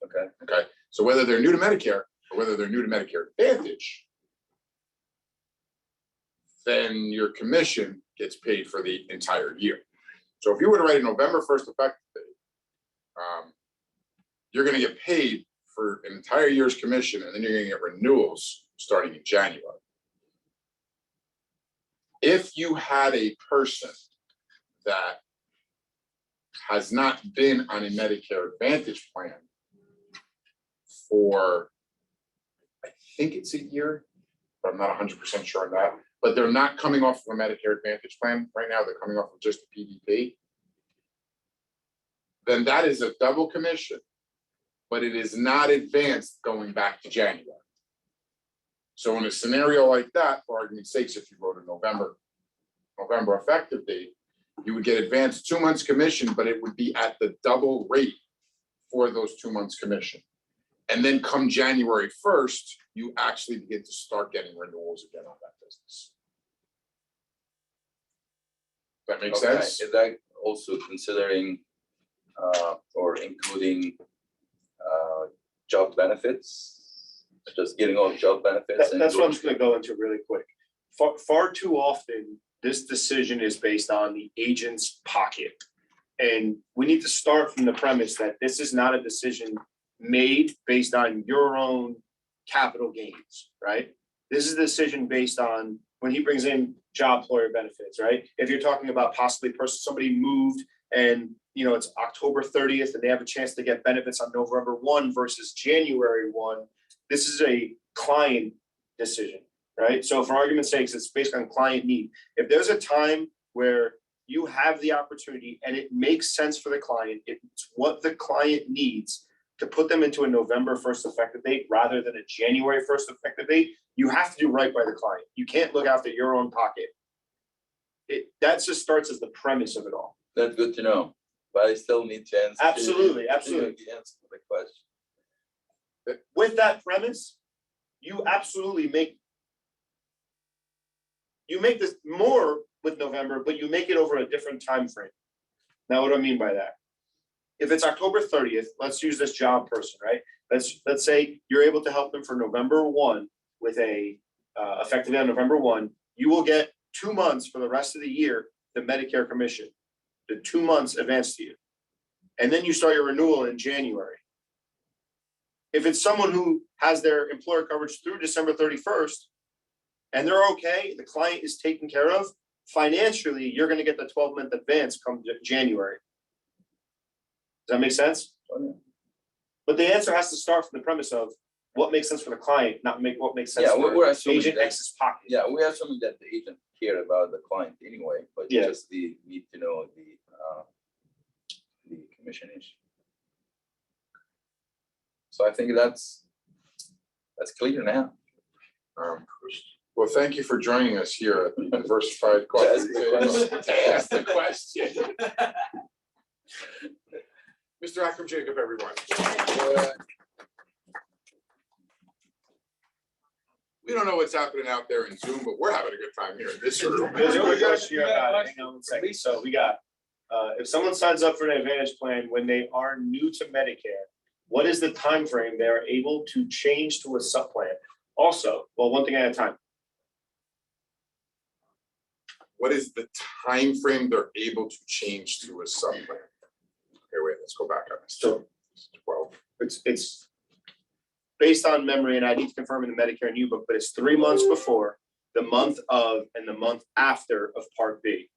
okay, Okay, so whether they're new to Medicare or whether they're new to Medicare Advantage, then your commission gets paid for the entire year. So if you were to write a November 1st effective date, you're gonna get paid for an entire year's commission, and then you're gonna get renewals starting in January. If you had a person that has not been on a Medicare Advantage plan for, I think it's a year, but I'm not 100% sure on that. but they're not coming off of a Medicare Advantage plan right now, they're coming off of just a PDP, then that is a double commission, but it is not advanced going back to January. So in a scenario like that, for argument's sake, if you wrote a November effective date, you would get advanced 2 months commission, but it would be at the double rate for those 2 months commission. And then come January 1st, you actually begin to start getting renewals again on that business. That makes Okay, sense? is that also considering or including job benefits? Just getting all job benefits? That's what I'm just gonna go into really quick. Far too often, this decision is based on the agent's pocket. And we need to start from the premise that this is not a decision made based on your own capital gains, right? This is a decision based on when he brings in job employer benefits, right? If you're talking about possibly somebody moved and it's October 30th and they have a chance to get benefits on November 1 versus January 1, this is a client decision, right? So for argument's sake, it's based on client need. If there's a time where you have the opportunity and it makes sense for the client, it's what the client needs to put them into a November 1st effective date rather than a January 1st effective date, you have to do right by the client. You can't look after your own pocket. That just starts as the premise of it all. That's good to know, but I still need to answer. Absolutely. The answer to the question. With that premise, you absolutely make this more with November, but you make it over a different time frame. Now, what do I mean by that? If it's October 30th, let's use this job person, right? Let's say you're able to help them for November 1 with a effective on November 1, you will get 2 months for the rest of the year, the Medicare commission, the 2 months advanced to you. And then you start your renewal in January. If it's someone who has their employer coverage through December 31st and they're okay, the client is taken care of, financially, you're going to get the 12-month advance come January. Does that make sense? But the answer has to start from the premise of what makes sense for the client, not what makes sense for we're assuming agent that- X's pocket. Yeah, we're assuming that the agent care about the client anyway, but you Yeah. just need to know the commission issue. So I think that's clear now. Well, thank you for joining us here at the Diversified Coffee Table to ask the question. Mr. Akram Jacob, everyone. We don't know what's happening out there in Zoom, but we're having a good time here in this room. There's a quick question here about it. Hang on one second. So we got, if someone signs up for an Advantage plan when they are new to Medicare, what is the time frame they are able to change to a sub plan? Also, well, one thing at a time. What is the time frame they're able to change to a sub plan? Okay, wait, let's go back on this. So 12. it's based on memory, and I need to confirm in the Medicare new book, but it's 3 months before, the month of, and the month after of Part B.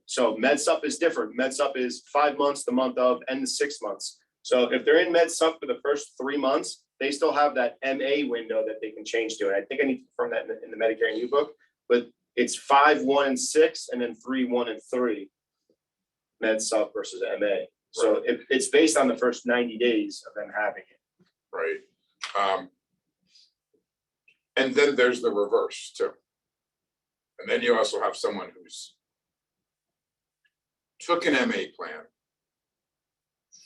So MedSup is different. MedSup is 5 months, the month of, and the 6 months. So if they're in MedSup for the first 3 months, they still have that MA window that they can change to. And I think I need to confirm that in the Medicare new book, but it's 5, 1, and 6, and then 3, 1, and 3. MedSup versus MA. So it's based on the first 90 days of them having it. Right. And then there's the reverse too. And then you also have someone who's took an MA plan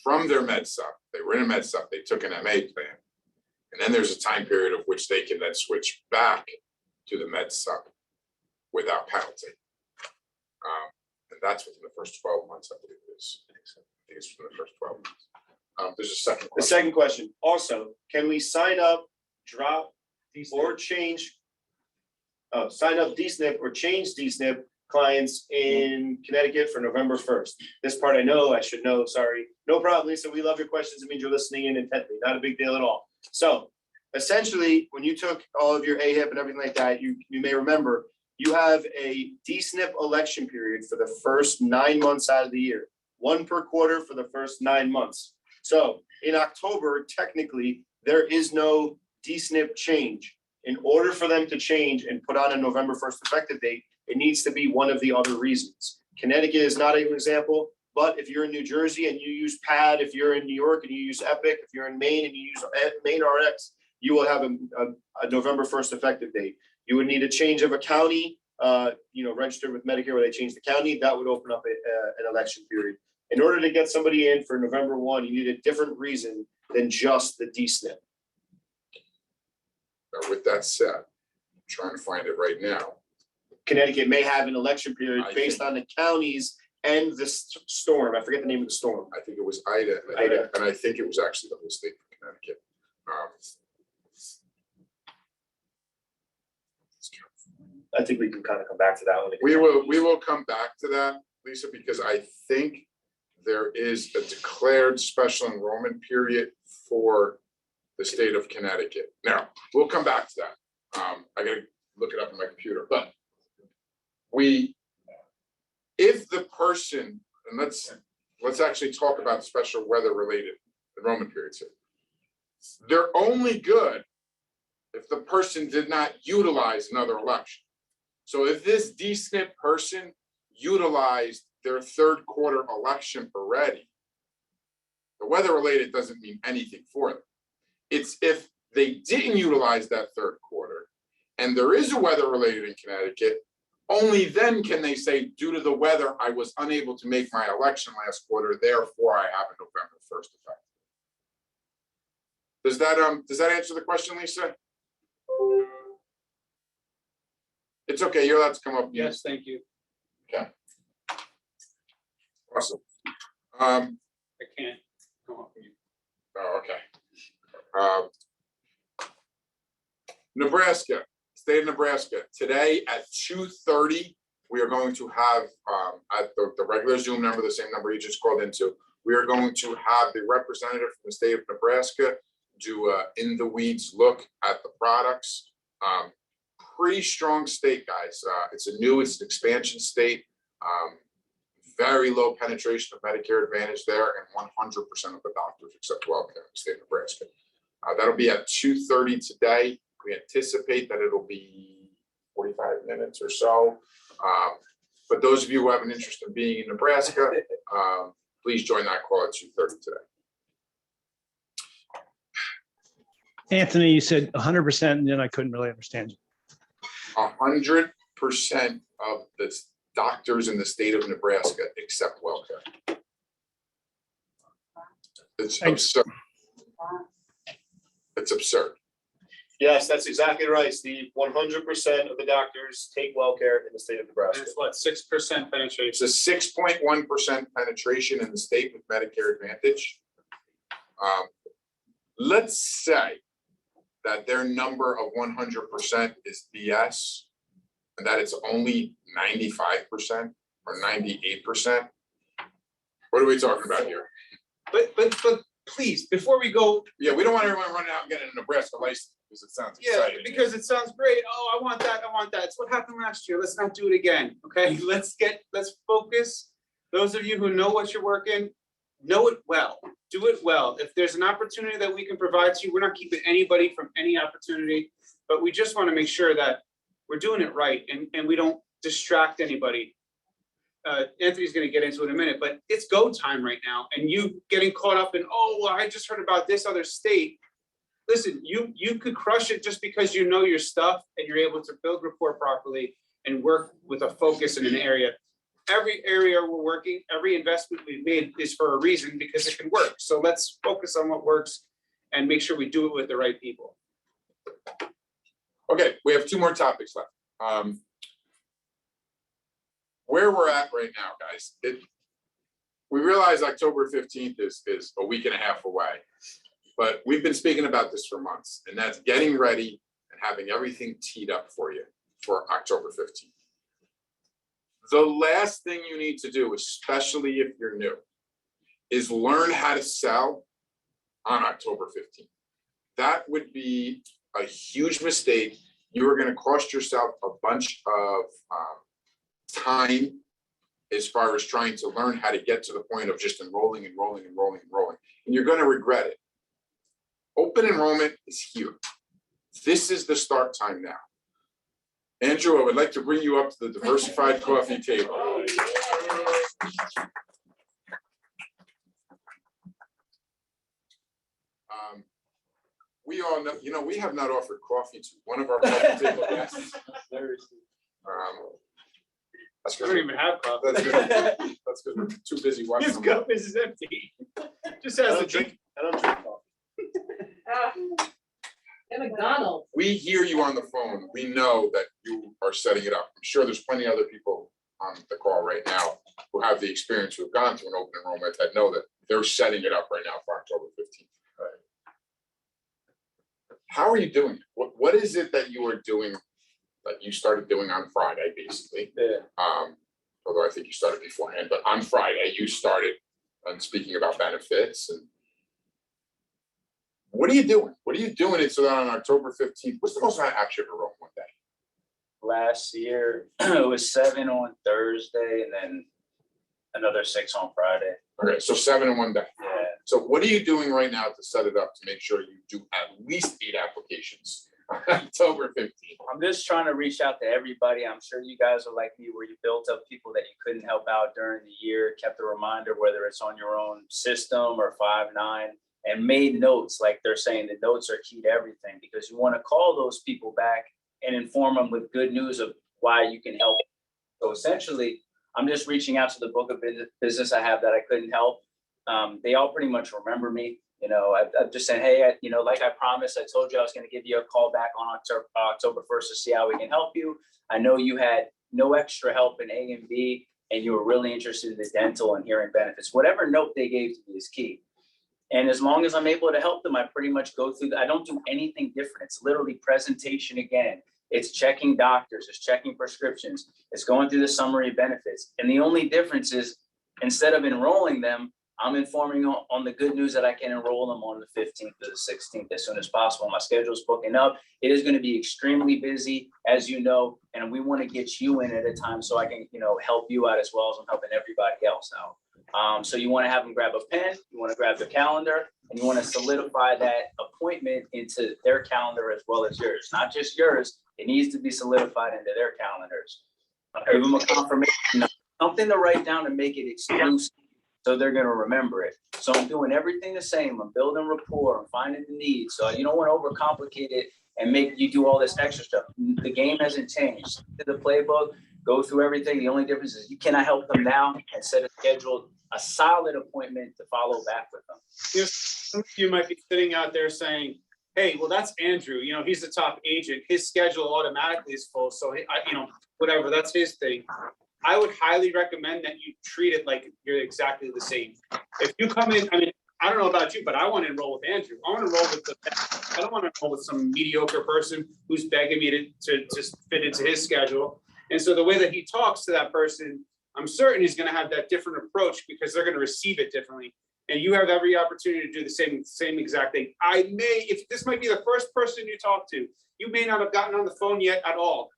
from their MedSup. They were in a MedSup, they took an MA plan. And then there's a time period of which they can then switch back to the MedSup without penalty. And that's within the first 12 months, I believe it is. I think it's within the first 12 months. There's a second The question. second question, also, can we sign up, drop, or change, sign up DSNP or change DSNP clients in Connecticut for November 1st? This part I know, I should know, sorry. No problem, Lisa, we love your questions. It means you're listening in intently, not a big deal at all. So essentially, when you took all of your AHIP and everything like that, you may remember, you have a DSNP election period for the first 9 months out of the year, 1 per quarter for the first 9 months. So in October, technically, there is no DSNP change. In order for them to change and put on a November 1st effective date, it needs to be one of the other reasons. Connecticut is not an example, but if you're in New Jersey and you use PAD, if you're in New York and you use Epic, if you're in Maine and you use Maine RX, you will have a November 1st effective date. You would need a change of a county, registered with Medicare where they change the county, that would open up an election period. In order to get somebody in for November 1, you need a different reason than just the DSNP. Now, with that said, I'm trying to find it right now. Connecticut may have an election period I based think- on the counties and the storm. I forget the name of the storm. I think it was Ida. Ida. And I think it was actually the whole state of Connecticut. I think we can kind of come back to that one. We will come back to that, Lisa, because I think there is a declared special enrollment period for the state of Connecticut. Now, we'll come back to that. I gotta look it up on my computer, but if the person, and let's actually talk about special weather related enrollment periods here. They're only good if the person did not utilize another election. So if this DSNP person utilized their third quarter election already, the weather related doesn't mean anything for them. It's if they didn't utilize that third quarter and there is a weather related in Connecticut, only then can they say, due to the weather, I was unable to make my election last quarter, therefore I have a November 1st effect. Does that answer the question, Lisa? It's okay, you're allowed to come up. Yes, thank you. Awesome. I can't come up with you. Oh, okay. Nebraska, state of Nebraska, today at 2:30, we are going to have, at the regular Zoom number, the same number you just called into, we are going to have the representative from the state of Nebraska do a in the weeds look at the products. Pretty strong state, guys. It's an expansion state. Very low penetration of Medicare Advantage there, and 100% of the doctors accept WellCare in the state of Nebraska. That'll be at 2:30 today. We anticipate that it'll be 45 minutes or so. But those of you who have an interest in being in Nebraska, please join that call at 2:30 today. Anthony, you said 100%, and then I couldn't really understand you. 100% of the doctors in the state of Nebraska accept WellCare. It's absurd. It's absurd. Yes, that's exactly right, Steve. 100% of the doctors take WellCare in the state of Nebraska. It's what, 6% penetration? It's a 6.1% penetration in the state with Medicare Advantage. Let's say that their number of 100% is BS, and that it's only 95% or 98%. What are we talking about here? But please, before we go, Yeah, we don't want everyone running out and getting a Nebraska license because it sounds yeah, exciting. because it sounds great. Oh, I want that. It's what happened last year. Let's not do it again. Okay, let's focus. Those of you who know what you're working, know it well. Do it well. If there's an opportunity that we can provide to you, we're not keeping anybody from any opportunity, but we just want to make sure that we're doing it right and we don't distract anybody. Anthony's going to get into it in a minute, but it's go time right now. And you getting caught up in, oh, well, I just heard about this other state. Listen, you could crush it just because you know your stuff and you're able to build rapport properly and work with a focus in an area. Every area we're working, every investment we've made is for a reason because it can work. So let's focus on what works and make sure we do it with the right people. Okay, we have two more topics left. Where we're at right now, guys, we realize October 15th is a week and a half away, but we've been speaking about this for months, and that's getting ready and having everything teed up for you for October 15th. The last thing you need to do, especially if you're new, is learn how to sell on October 15th. That would be a huge mistake. You are going to cost yourself a bunch of time as far as trying to learn how to get to the point of just enrolling. And you're going to regret it. Open enrollment is here. This is the start time now. Andrew, I would like to bring you up to the Diversified coffee table. We all know, we have not offered coffee to one of our coffee table guests. That's We because don't even have coffee. that's because we're too busy watching. His them. cup is empty. Just has a drink. I don't drink coffee. McDonald's. We hear you on the phone. We know that you are setting it up. I'm sure there's plenty of other people on the call right now who have the experience, who have gone to an open enrollment that know that they're setting it up right now for October 15th. How are you doing? What is it that you are doing that you started doing on Friday, basically? Yeah. Although I think you started beforehand, but on Friday you started speaking about benefits and what are you doing? What are you doing so that on October 15th, what's the most active enrollment one day? Last year, it was 7 on Thursday and then another 6 on Friday. Okay, so 7 in one day. Yeah. So what are you doing right now to set it up to make sure you do at least 8 applications on October 15th? I'm just trying to reach out to everybody. I'm sure you guys are like me, where you built up people that you couldn't help out during the year, kept a reminder, whether it's on your own system or 5-9, and made notes. Like they're saying, the notes are key to everything, because you want to call those people back and inform them with good news of why you can help. So essentially, I'm just reaching out to the book of business I have that I couldn't help. They all pretty much remember me. I'm just saying, hey, like I promised, I told you I was going to give you a call back on October 1st to see how we can help you. I know you had no extra help in A and B, and you were really interested in the dental and hearing benefits. Whatever note they gave to me is key. And as long as I'm able to help them, I pretty much go through I don't do anything different. It's literally presentation again. It's checking doctors, it's checking prescriptions, it's going through the summary of benefits. And the only difference is, instead of enrolling them, I'm informing on the good news that I can enroll them on the 15th to the 16th as soon as possible. My schedule's booking up. It is going to be extremely busy, as you know, and we want to get you in at a time so I can, help you out as well as I'm helping everybody else out. So you want to have them grab a pen, you want to grab their calendar, and you want to solidify that appointment into their calendar as well as yours. Not just yours, it needs to be solidified into their calendars. Give them a confirmation, something to write down and make it exclusive, so they're going to remember it. So I'm doing everything the same. I'm building rapport, I'm finding the needs. So you don't want to overcomplicate it and make you do all this extra stuff. The game hasn't changed. To the playbook, go through everything. The only difference is you cannot help them now and set a schedule, a solid appointment to follow back with them. Some of you might be sitting out there saying, hey, well, that's Andrew. He's the top agent. His schedule automatically is full. So, whatever, that's his thing. I would highly recommend that you treat it like you're exactly the same. If you come in, I don't know about you, but I want to enroll with Andrew. I want to enroll with the best. I don't want to enroll with some mediocre person who's begging me to just fit into his schedule. And so the way that he talks to that person, I'm certain he's going to have that different approach, because they're going to receive it differently. And you have every opportunity to do the same exact thing. If this might be the first person you talk to, you may not have gotten on the phone yet at all.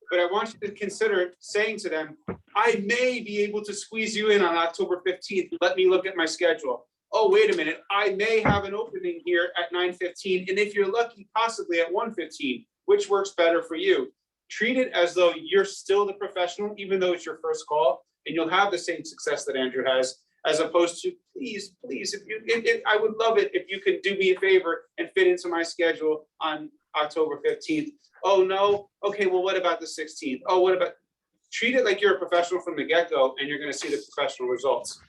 But I want you to consider saying to them, I may be able to squeeze you in on October 15th. Let me look at my schedule. Oh, wait a minute. I may have an opening here at 9:15. And if you're lucky, possibly at 1:15, which works better for you. Treat it as though you're still the professional, even though it's your first call, and you'll have the same success that Andrew has, as opposed to, please, I would love it if you could do me a favor and fit into my schedule on October 15th. Oh, no. Okay, well, what about the 16th? Oh, what about? Treat it like you're a professional from the get-go, and you're going to see the professional results.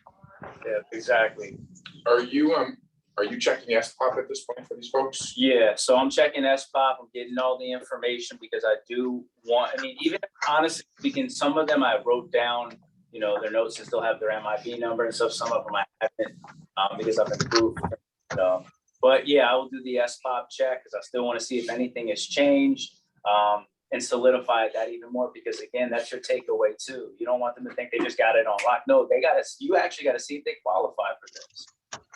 Yeah, exactly. Are you checking SPOP at this point for these folks? Yeah, so I'm checking SPOP. I'm getting all the information, because I do want, even honestly speaking, some of them I wrote down, their notes and still have their MIB number and stuff. Some of them I haven't, because I've improved. But yeah, I will do the SPOP check, because I still want to see if anything has changed, and solidify that even more, because again, that's your takeaway too. You don't want them to think they just got it on lock. No, you actually got to see if they qualify for this.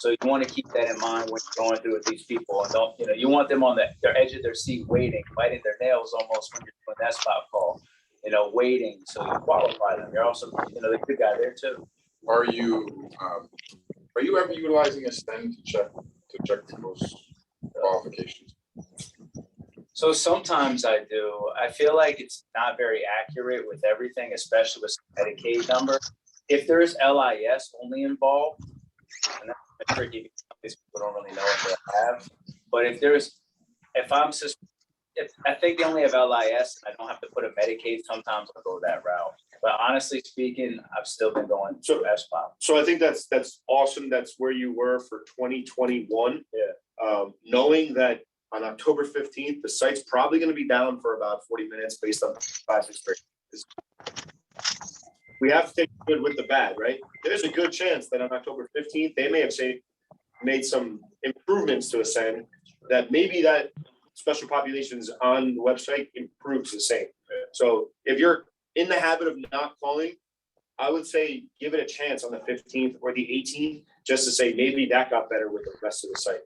So you want to keep that in mind when you're going through with these people, and don't, you want them on their edge of their seat, waiting, biting their nails almost when you're doing that SPOP call, waiting. So you qualify them. You're also, the good guy there too. Are you ever utilizing a STEM to check people's qualifications? So sometimes I do. I feel like it's not very accurate with everything, especially with Medicaid number. If there's LIS only involved, and that's tricky because people don't really know what they have. But if I think they only have LIS, I don't have to put a Medicaid, sometimes I'll go that route. But honestly speaking, I've still been going to SPOP. So I think that's awesome. That's where you were for 2021. Yeah. Knowing that on October 15th, the site's probably going to be down for about 40 minutes based on past experience. We have to take the good with the bad, right? There's a good chance that on October 15th, they may have made some improvements to Ascend that maybe that special populations on the website improves the same. So if you're in the habit of not calling, I would say give it a chance on the 15th or the 18th, just to say maybe that got better with the rest of the site.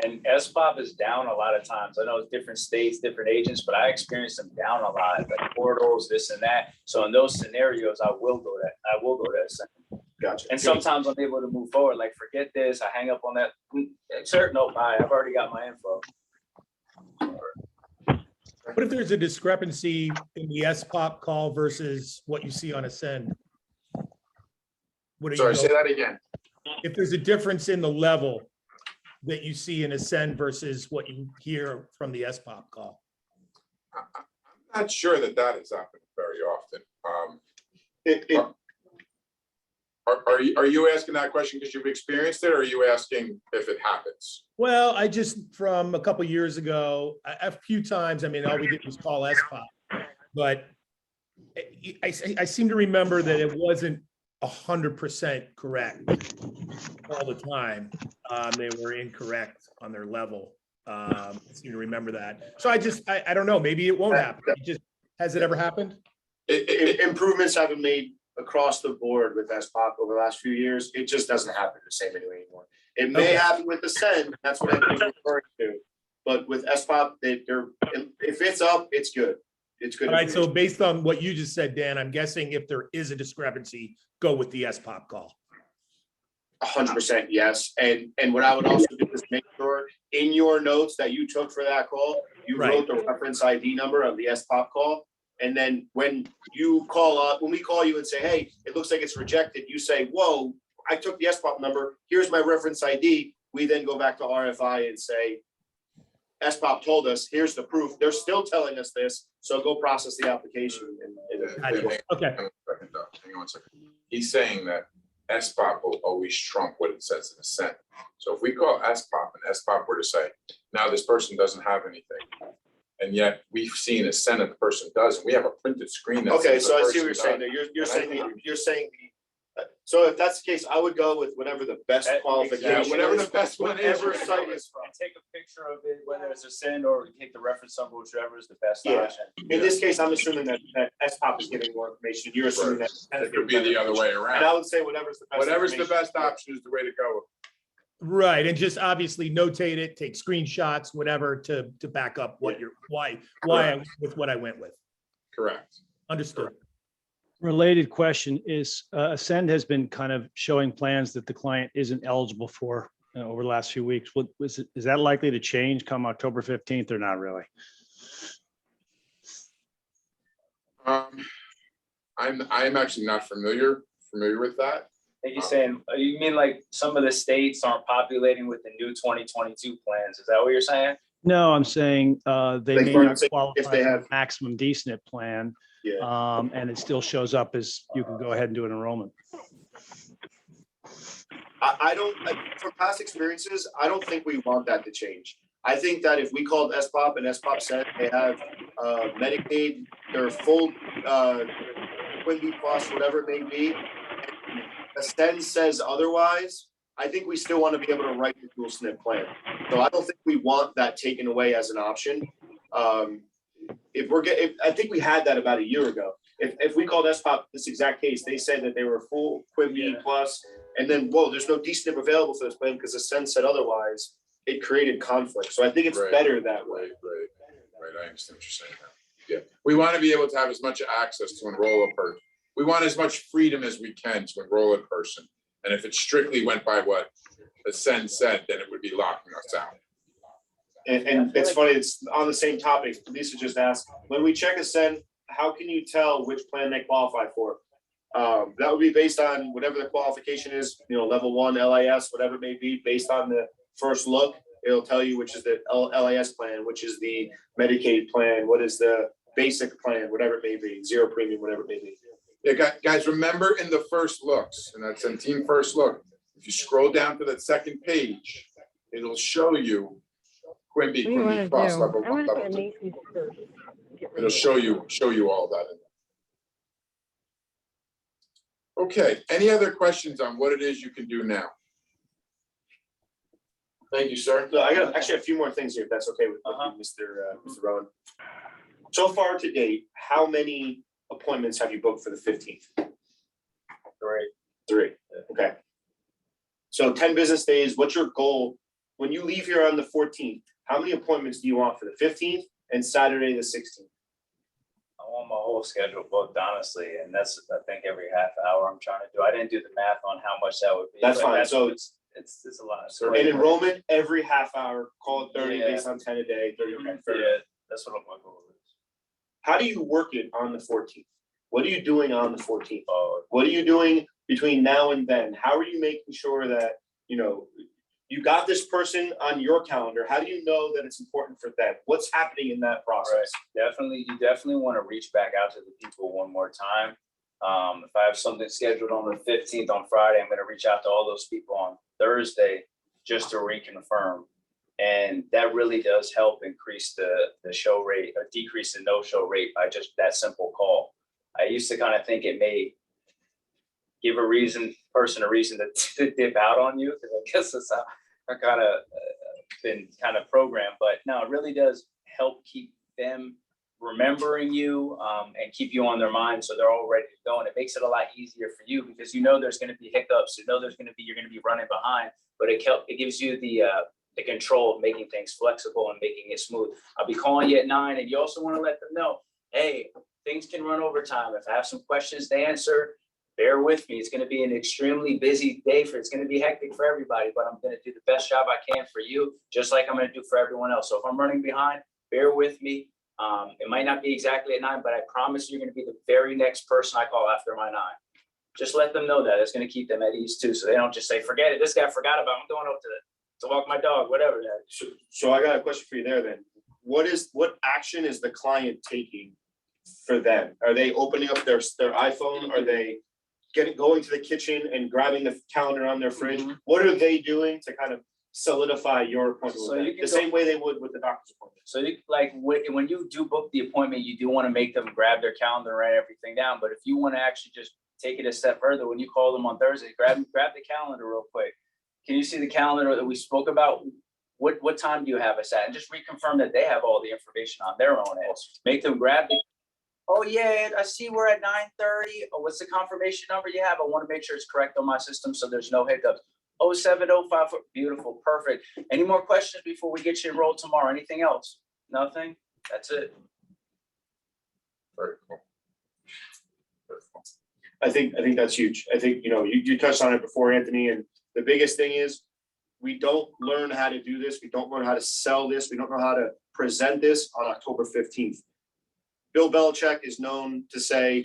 And SPOP is down a lot of times. I know it's different states, different agents, but I experienced them down a lot, like portals, this and that. So in those scenarios, I will go to Ascend. Gotcha. And sometimes I'm able to move forward, like forget this, I hang up on that. Sure, no, bye, I've already got my info. What if there's a discrepancy in the SPOP call versus what you see on Ascend? What do you Sorry, go- say that again. If there's a difference in the level that you see in Ascend versus what you hear from the SPOP call? I'm not sure that has happened very often. Are you asking that question because you've experienced it, or are you asking if it happens? Well, I just, from a couple years ago, a few times, I mean, all we did was call SPOP, but I seem to remember that it wasn't 100% correct all the time. They were incorrect on their level. I seem to remember that. So I don't know, maybe it won't happen. Has it ever happened? Improvements have been made across the board with SPOP over the last few years. It just doesn't happen the same anymore. It may happen with Ascend, that's what I'm referring to. But with SPOP, if it's up, it's good. It's good. All right, so based on what you just said, Dan, I'm guessing if there is a discrepancy, go with the SPOP call. 100% yes. And what I would also do is make sure in your notes that you took for that call, you wrote the reference ID number of the SPOP call. And then when you call up, when we call you and say, hey, it looks like it's rejected, you say, whoa, I took the SPOP number, here's my reference ID. We then go back to RFI and say, SPOP told us, here's the proof. They're still telling us this, so go process the application. Okay. Hang on one second. He's saying that SPOP will always trump what it says in Ascend. So if we call SPOP and SPOP were to say, now this person doesn't have anything, and yet we've seen Ascend that the person does, and we have a printed screen. That Okay, says so the I see what person you're saying does. there. You're saying so if that's the case, I would go with whatever the best qualification. Yeah, whatever the best one is. Whatever site is from. And take a picture of it, whether it's Ascend or take the reference number, whichever is the best Yeah. option. In this case, I'm assuming that SPOP is giving more information. You're assuming that. It could be the other way And around. I would say whatever's the best. Whatever's the information. best option is the way to go. Right, and just obviously notate it, take screenshots, whatever, to back up what you're, why I went with what I went with. Correct. Understood. Related question is, Ascend has been kind of showing plans that the client isn't eligible for over the last few weeks. Is that likely to change come October 15th or not really? I'm actually not familiar with that. I think you're saying, you mean like some of the states aren't populating with the new 2022 plans? Is that what you're saying? No, I'm saying they Like, may for not instance, qualify if they for have- the maximum DSNP plan. Yeah. And it still shows up as you can go ahead and do an enrollment. I don't, from past experiences, I don't think we want that to change. I think that if we called SPOP and SPOP said they have Medicaid, their full Quimby Plus, whatever it may be, and Ascend says otherwise, I think we still want to be able to write the dual SNP plan. So I don't think we want that taken away as an option. I think we had that about a year ago. If we called SPOP this exact case, they said that they were full Quimby Plus, and then, whoa, there's no DSNP available for this plan because Ascend said otherwise. It created conflict. So I think it's better that way. Right. I understand what you're saying now. Yeah, we want to be able to have as much access to enroll a person. We want as much freedom as we can to enroll a person. And if it strictly went by what Ascend said, then it would be locking us out. And it's funny, it's on the same topic. Lisa just asked, when we check Ascend, how can you tell which plan they qualify for? That would be based on whatever the qualification is, level 1, LIS, whatever it may be, based on the first look. It'll tell you which is the LIS plan, which is the Medicaid plan, what is the basic plan, whatever it may be, zero premium, whatever it may be. Yeah, guys, remember in the first looks, and that's in team first look, if you scroll down to that second page, it'll show you Quimby Cross level 1, level 2. It'll show you all that. Okay, any other questions on what it is you can do now? Thank you, sir. So I got actually a few more things here, if that's okay with you, Mr. Rowan. So far to date, how many appointments have you booked for the 15th? 3. Okay. So 10 business days, what's your goal? When you leave here on the 14th, how many appointments do you want for the 15th and Saturday the 16th? I want my whole schedule booked, honestly, and that's, I think, every half hour I'm trying to do. I didn't do the math on how much that would be. That's but fine. So it's a lot. and enrollment every half hour, call it 30 Yeah. based on 10 a day, 30. Okay, fair. Yeah, that's what I'm going for. How do you work it on the 14th? What are you doing on the 14th? What are you doing between now and then? How are you making sure that, you got this person on your calendar? How do you know that it's important for them? What's happening in that process? Definitely, you definitely want to reach back out to the people one more time. If I have something scheduled on the 15th on Friday, I'm going to reach out to all those people on Thursday just to reconfirm. And that really does help increase the show rate or decrease the no-show rate by just that simple call. I used to kind of think it may give person a reason to dip out on you, because I guess that's how I kind of been kind of programmed. But no, it really does help keep them remembering you and keep you on their mind, so they're all ready to go. And it makes it a lot easier for you, because there's going to be hiccups, you're going to be running behind, but it gives you the control of making things flexible and making it smooth. I'll be calling you at 9, and you also want to let them know, hey, things can run over time. If I have some questions to answer, bear with me. It's going to be an extremely busy day it's going to be hectic for everybody, but I'm going to do the best job I can for you, just like I'm going to do for everyone else. So if I'm running behind, bear with me. It might not be exactly at 9, but I promise you're going to be the very next person I call after my 9. Just let them know that. It's going to keep them at ease too, so they don't just say, forget it, this guy forgot about it. I'm going up to walk my dog, whatever. So I got a question for you there then. What action is the client taking for them? Are they opening up their iPhone? Are they going to the kitchen and grabbing the calendar on their fridge? Mm-hmm. What are they doing to kind of solidify your appointment So with them? you can The same way they would with the doctor's appointment? So when you do book the appointment, you do want to make them grab their calendar and write everything down. But if you want to actually just take it a step further, when you call them on Thursday, grab the calendar real quick. Can you see the calendar that we spoke about? What time do you have us at? And just reconfirm that they have all the information on their own end. Make them grab the, oh yeah, I see we're at 9:30. Oh, what's the confirmation number you have? I want to make sure it's correct on my system so there's no hiccups. 07054, beautiful, perfect. Any more questions before we get you enrolled tomorrow? Anything else? Nothing? That's it. Very cool. I think that's huge. I think, you touched on it before, Anthony, and the biggest thing is we don't learn how to do this. We don't learn how to sell this. We don't know how to present this on October 15th. Bill Belichick is known to say,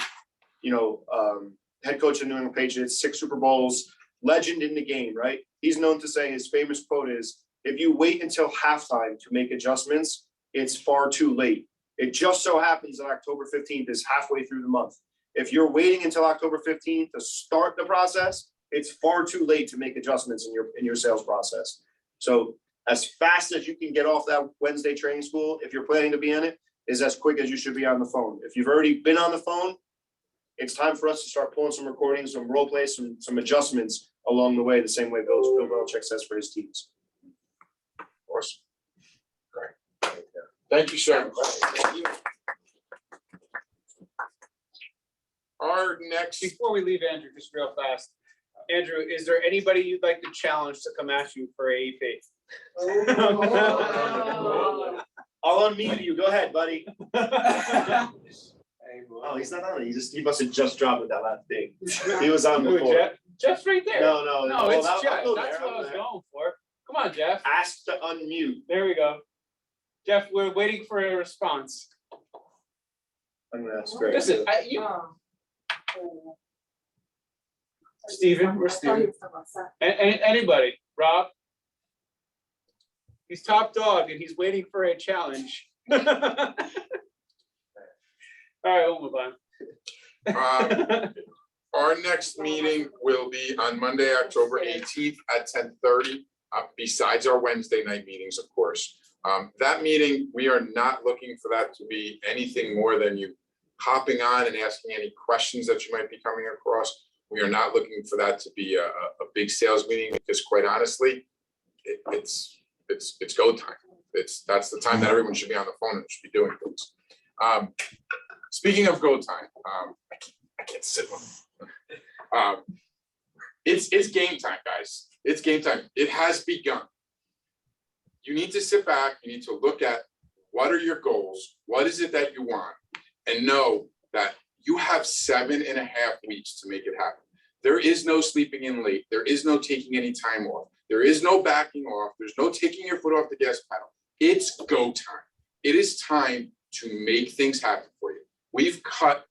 head coach of the New England Patriots, 6 Super Bowls, legend in the game, right? He's known to say, his famous quote is, if you wait until halftime to make adjustments, it's far too late. It just so happens that October 15th is halfway through the month. If you're waiting until October 15th to start the process, it's far too late to make adjustments in your sales process. So as fast as you can get off that Wednesday training school, if you're planning to be in it, is as quick as you should be on the phone. If you've already been on the phone, it's time for us to start pulling some recordings, some role plays, some adjustments along the way, the same way Bill Belichick says for his teams. Of course. Great. Thank you, sir. Our next, Before we leave, Andrew, just real fast. Andrew, is there anybody you'd like to challenge to come at you for AEP? All on me to you. Go ahead, buddy. Oh, he's not on it. He must have just dropped with that last thing. He was on before. Jeff's right there. No, it's I'll Jeff. go That's there. what I was going for. Come on, Jeff. Ask to unmute. There we go. Jeff, we're waiting for a response. I'm gonna ask Greg. Listen, Steven, where's Steven? Anybody, Rob? He's top dog and he's waiting for a challenge. All right, we'll move on. Our next meeting will be on Monday, October 18th at 10:30, besides our Wednesday night meetings, of course. That meeting, we are not looking for that to be anything more than you hopping on and asking any questions that you might be coming across. We are not looking for that to be a big sales meeting, because quite honestly, it's go time. That's the time that everyone should be on the phone and should be doing things. Speaking of go time, I can't sit one. It's game time, guys. It's game time. It has begun. You need to sit back. You need to look at what are your goals? What is it that you want? And know that you have 7.5 weeks to make it happen. There is no sleeping in late. There is no taking any time off. There is no backing off. There's no taking your foot off the gas pedal. It's go time. It is time to make things happen for you. We've cut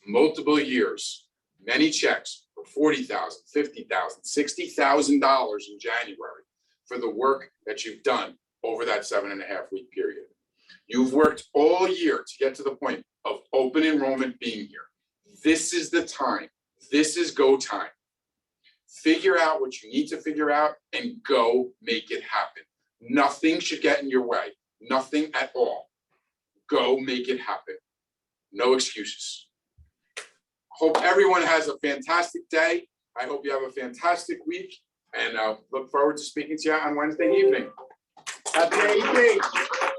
multiple years, many checks for $40,000, $50,000, $60,000 in January for the work that you've done over that 7.5 week period. You've worked all year to get to the point of open enrollment being here. This is the time. This is go time. Figure out what you need to figure out and go make it happen. Nothing should get in your way. Nothing at all. Go make it happen. No excuses. Hope everyone has a fantastic day. I hope you have a fantastic week, and look forward to speaking to you on Wednesday evening. Happy AEP.